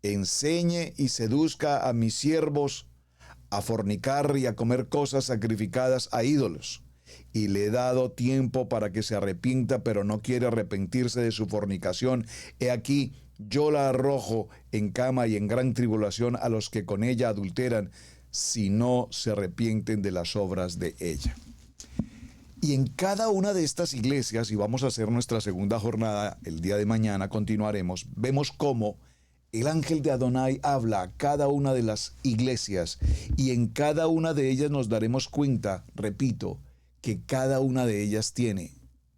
enseñe y seduzca a mis siervos a fornicar y a comer cosas sacrificadas a ídolos. Y le he dado tiempo para que se arrepienta, pero no quiere arrepentirse de su fornicación. He aquí, yo la arrojo en cama y en gran tribulación a los que con ella adulteran, si no se arrepienten de las obras de ella. Y en cada una de estas iglesias, y vamos a hacer nuestra segunda jornada el día de mañana, continuaremos, vemos cómo el ángel de Adonai habla a cada una de las iglesias, y en cada una de ellas nos daremos cuenta, repito, que cada una de ellas tiene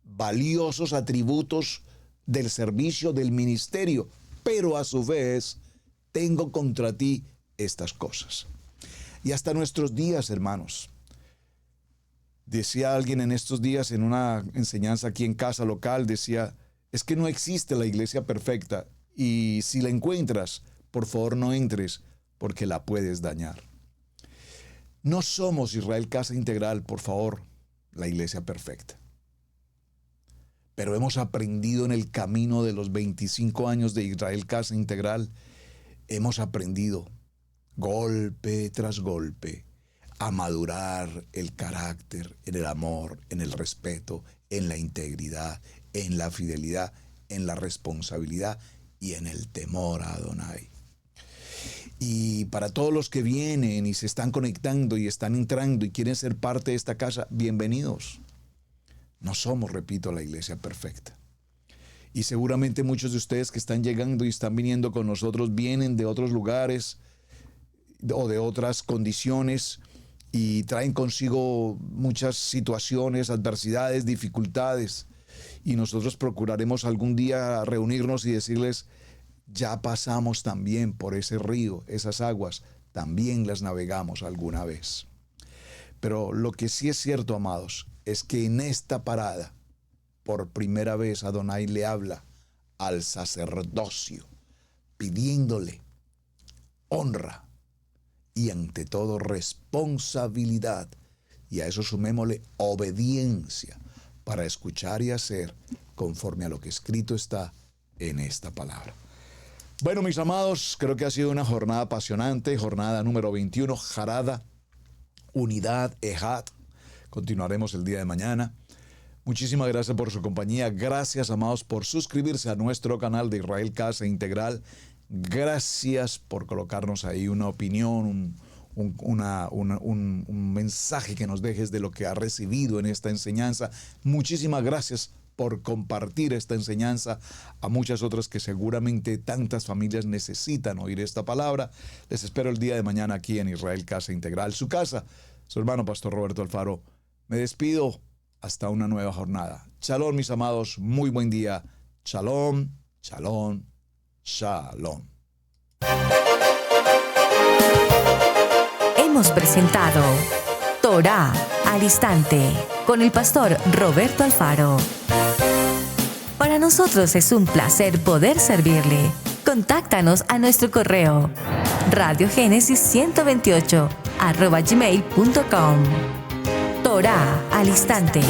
valiosos atributos del servicio, del ministerio, pero a su vez tengo contra ti estas cosas. Y hasta nuestros días, hermanos. Decía alguien en estos días en una enseñanza aquí en casa local, decía, es que no existe la iglesia perfecta, y si la encuentras, por favor no entres, porque la puedes dañar. No somos Israel Casa Integral, por favor, la iglesia perfecta. Pero hemos aprendido en el camino de los 25 años de Israel Casa Integral, hemos aprendido golpe tras golpe a madurar el carácter en el amor, en el respeto, en la integridad, en la fidelidad, en la responsabilidad y en el temor a Adonai. Y para todos los que vienen y se están conectando y están entrando y quieren ser parte de esta casa, bienvenidos. No somos, repito, la iglesia perfecta. Y seguramente muchos de ustedes que están llegando y están viniendo con nosotros vienen de otros lugares o de otras condiciones y traen consigo muchas situaciones, adversidades, dificultades. Y nosotros procuraremos algún día reunirnos y decirles, ya pasamos también por ese río, esas aguas, también las navegamos alguna vez. Pero lo que sí es cierto, amados, es que en esta parada, por primera vez Adonai le habla al sacerdocio, pidiéndole honra y ante todo responsabilidad, y a eso sumémosle obediencia para escuchar y hacer conforme a lo que escrito está en esta palabra. Bueno, mis amados, creo que ha sido una jornada apasionante, jornada número 21, Jarada, Unidad, Ejad. Continuaremos el día de mañana. Muchísimas gracias por su compañía. Gracias, amados, por suscribirse a nuestro canal de Israel Casa Integral. Gracias por colocarnos ahí una opinión, un mensaje que nos dejes de lo que has recibido en esta enseñanza. Muchísimas gracias por compartir esta enseñanza a muchas otras que seguramente tantas familias necesitan oír esta palabra. Les espero el día de mañana aquí en Israel Casa Integral, su casa. Su hermano Pastor Roberto Alfaro. Me despido hasta una nueva jornada. Shalom, mis amados. Muy buen día. Shalom, shalom, shalom. Hemos presentado Torá al Instante con el pastor Roberto Alfaro. Para nosotros es un placer poder servirle. Contáctanos a nuestro correo radiogenesis128@gmail.com. Torá al Instante.